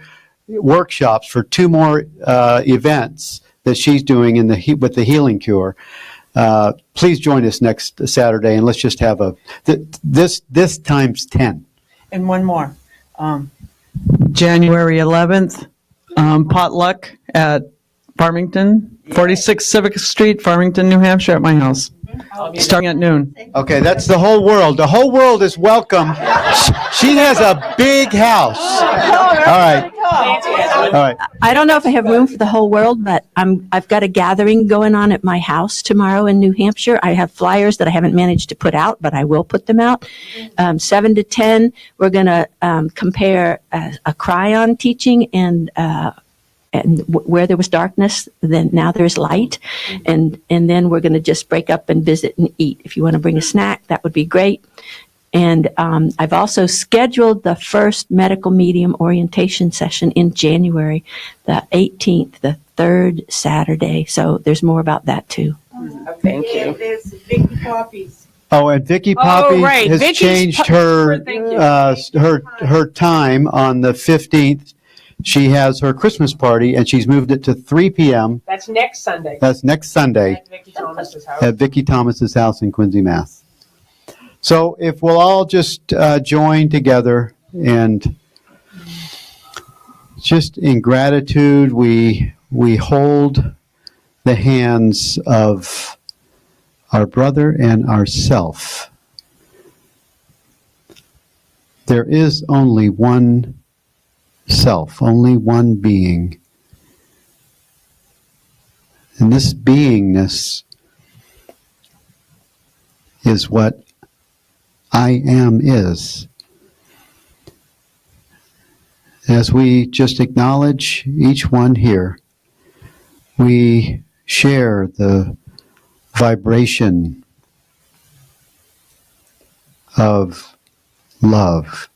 workshops, for 2 more events that she's doing with the Healing Cure, please join us next Saturday, and let's just have this times 10. And one more. January 11th, potluck at Farmington, 46 Civic Street, Farmington, New Hampshire, at my house, starting at noon. Okay, that's the whole world. The whole world is welcome. She has a big house. All right. All right. I don't know if I have room for the whole world, but I've got a gathering going on at my house tomorrow in New Hampshire. I have flyers that I haven't managed to put out, but I will put them out. 7 to 10, we're going to compare a cryon teaching and where there was darkness, then now there's light. And then we're going to just break up and visit and eat. If you want to bring a snack, that would be great. And I've also scheduled the first medical medium orientation session in January, the 18th, the third Saturday. So there's more about that too. Thank you. There's Vicky Poppies. Oh, and Vicky Poppy right. has Vicky's changed her time on the 15th. She has her Christmas party, and she's moved it to 3 p.m. That's next Sunday. That's next Sunday At Vicki Thomas's house. at Vicki Thomas's house in Quincy, Mass. So if we'll all just join together and just in gratitude, we hold the hands of our brother and ourself. There is only one self, only one being. And this beingness is what I am is. As we just acknowledge each one here, we share the vibration of love.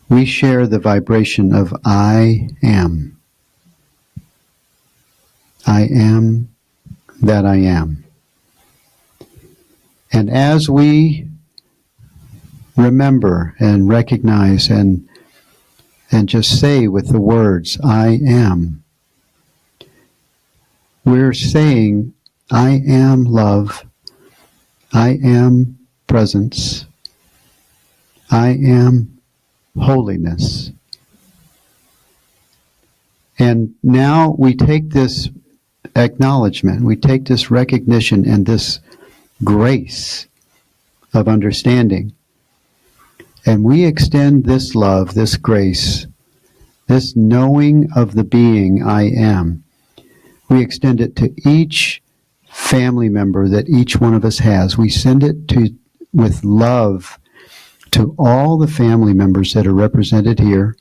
We share the vibration of I am. I am that I am. And as we remember and recognize and just say with the words, I am, we're saying, I am love, I am presence, I am holiness. And now we take this acknowledgement, we take this recognition and this grace of understanding, and we extend this love, this grace, this knowing of the being I am. We extend it to each family member that each one of us has. We send it with love to all the family members that are represented here,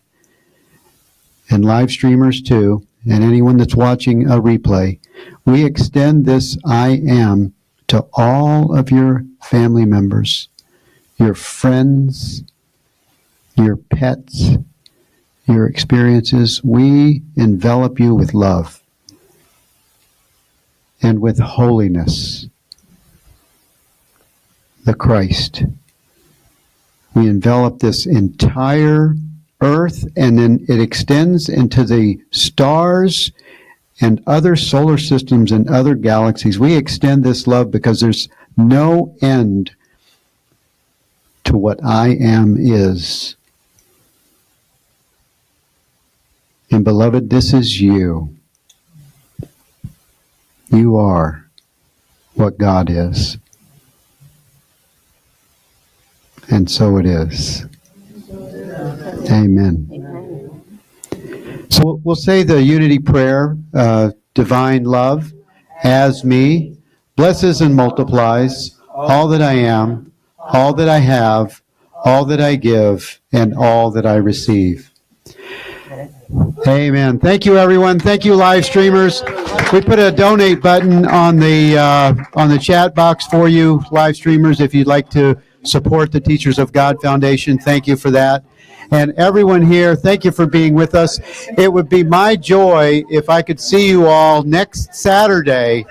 and live streamers too, and anyone that's watching a replay. We extend this I am to all of your family members, your friends, your pets, your experiences. We envelop you with love and with holiness, the Christ. We envelop this entire earth, and then it extends into the stars and other solar systems and other galaxies. We extend this love because there's no end to what I am is. And beloved, this is you. You are what God is. And so it is. Amen. So we'll say the unity prayer, divine love, as me, blesses and multiplies all that I am, all that I have, all that I give, and all that I receive. Amen. Thank you, everyone. Thank you, live streamers. We put a donate button on the chat box for you, live streamers, if you'd like to support the Teachers of God Foundation. Thank you for that. And everyone here, thank you for being with us. It would be my joy if I could see you all next Saturday.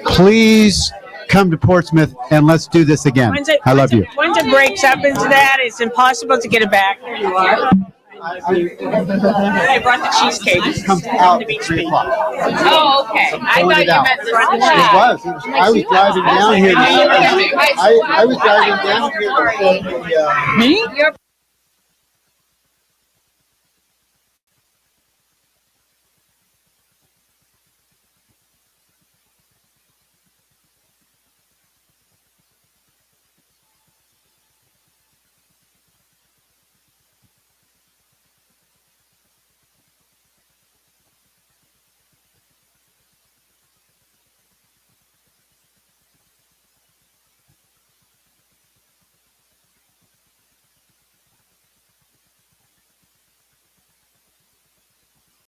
Please come to Portsmouth and let's do this again. I love you. Once it breaks up into that, it's impossible to get it back. There you are. I brought the cheesecake. It comes out at 3 o'clock. Oh, okay. I thought you meant the I was driving down here. I was driving down here. Me?